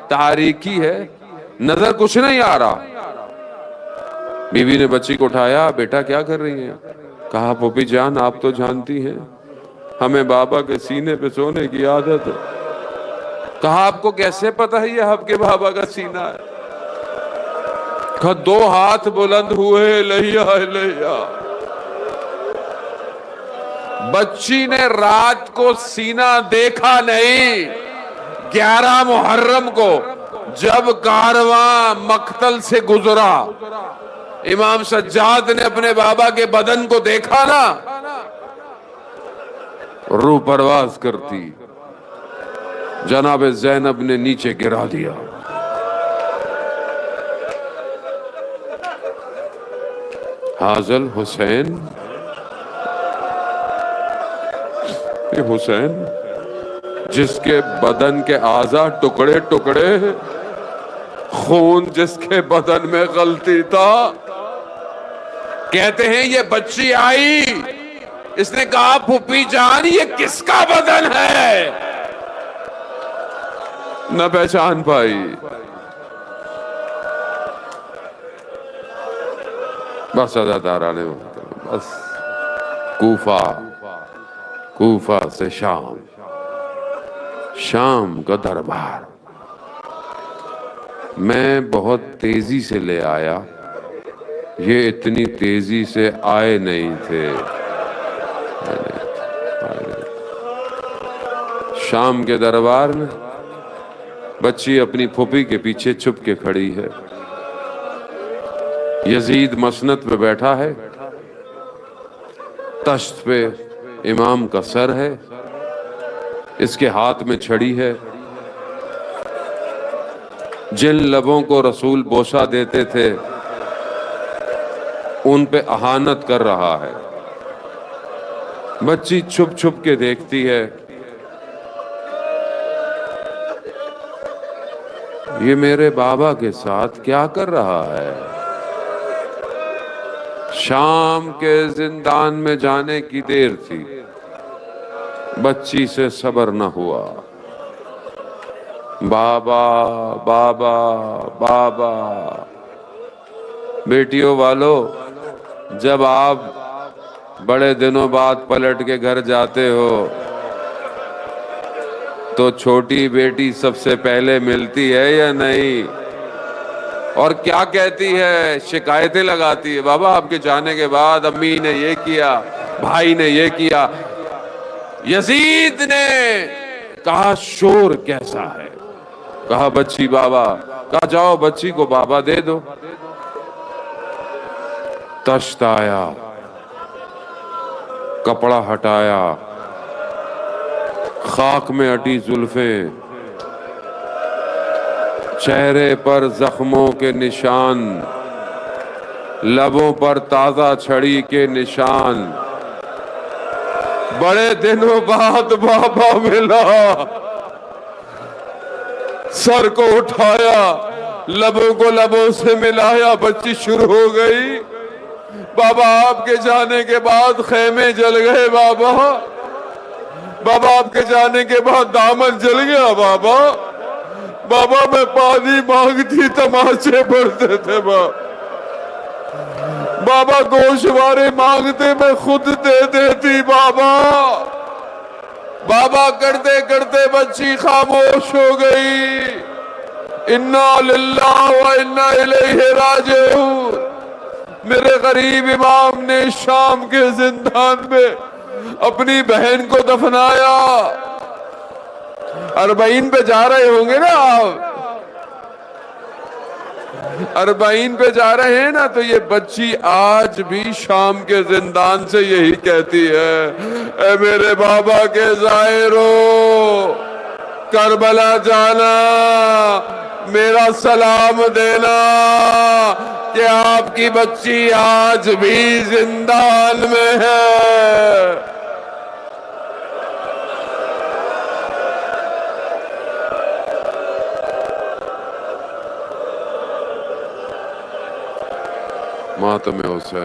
تاریکی ہے، نظر کچھ نہیں آ رہا۔ بی بی نے بچی کو اٹھایا، بیٹا کیا کر رہی ہیں؟ کہا پھوپھی جان آپ تو جانتی ہیں ہمیں بابا کے سینے پہ سونے کی عادت ہے۔ کہا آپ کو کیسے پتہ ہے یہ آپ کے بابا کا سینہ ہے؟ کہا 2 ہاتھ بلند ہوئے لہیا لہیا۔ بچی نے رات کو سینہ دیکھا نہیں، 11 محرم کو جب کارواں مقتل سے گزرا، امام سجاد نے اپنے بابا کے بدن کو دیکھا نا، روح پرواز کرتی، جناب زینب نے نیچے گرا دیا۔ حاضل حسین، یہ حسین جس کے بدن کے اعضاء ٹکڑے ٹکڑے، خون جس کے بدن میں غلطی تھا، کہتے ہیں یہ بچی آئی، اس نے کہا پھوپھی جان یہ کس کا بدن ہے؟ نہ پہچان پائی۔ بس عزاداران محترم، بس کوفہ سے شام کا دربار میں بہت تیزی سے لے آیا، یہ اتنی تیزی سے آئے نہیں تھے۔ شام کے دربار میں بچی اپنی پھوپھی کے پیچھے چھپ کے کھڑی ہے، یزید مسند پہ بیٹھا ہے، تشت پہ امام کا سر ہے، اس کے ہاتھ میں چھڑی ہے، جن لبوں کو رسول بوسہ دیتے تھے ان پہ اہانت کر رہا ہے۔ بچی چھپ چھپ کے دیکھتی ہے، یہ میرے بابا کے ساتھ کیا کر رہا ہے؟ شام کے زندان میں جانے کی دیر تھی، بچی سے صبر نہ ہوا۔ بابا بابا بابا۔ بیٹیوں والو، جب آپ بڑے دنوں بعد پلٹ کے گھر جاتے ہو تو چھوٹی بیٹی سب سے پہلے ملتی ہے یا نہیں؟ اور کیا کہتی ہے؟ شکایتیں لگاتی ہے، بابا آپ کے جانے کے بعد امی نے یہ کیا، بھائی نے یہ کیا۔ یزید نے کہا شور کیسا ہے؟ کہا بچی بابا، کہا جاؤ بچی کو بابا دے دو۔ تشت آیا، کپڑا ہٹایا، خاک میں اٹی زلفیں، چہرے پر زخموں کے نشان، لبوں پر تازہ چھڑی کے نشان۔ بڑے دنوں بعد بابا ملا، سر کو اٹھایا، لبوں کو لبوں سے ملایا، بچی شروع ہو گئی۔ بابا آپ کے جانے کے بعد خیمے جل گئے، بابا بابا آپ کے جانے کے بعد دامن جل گیا، بابا بابا میں پانی مانگتی تماچے پڑتے تھے، بابا گوشوارے مانگتے میں خود دے دیتی، بابا بابا کرتے کرتے بچی خاموش ہو گئی۔ انا للہ و انا الیہ راجعون۔ میرے غریب امام نے شام کے زندان میں اپنی بہن کو دفنایا۔ 40 پہ جا رہے ہوں گے نا آپ، 40 پہ جا رہے ہیں نا، تو یہ بچی آج بھی شام کے زندان سے یہی کہتی ہے، اے میرے بابا کے زائرو، کربلا جانا، میرا سلام دینا کہ آپ کی بچی آج بھی زندان میں ہے۔ ماتم حسین۔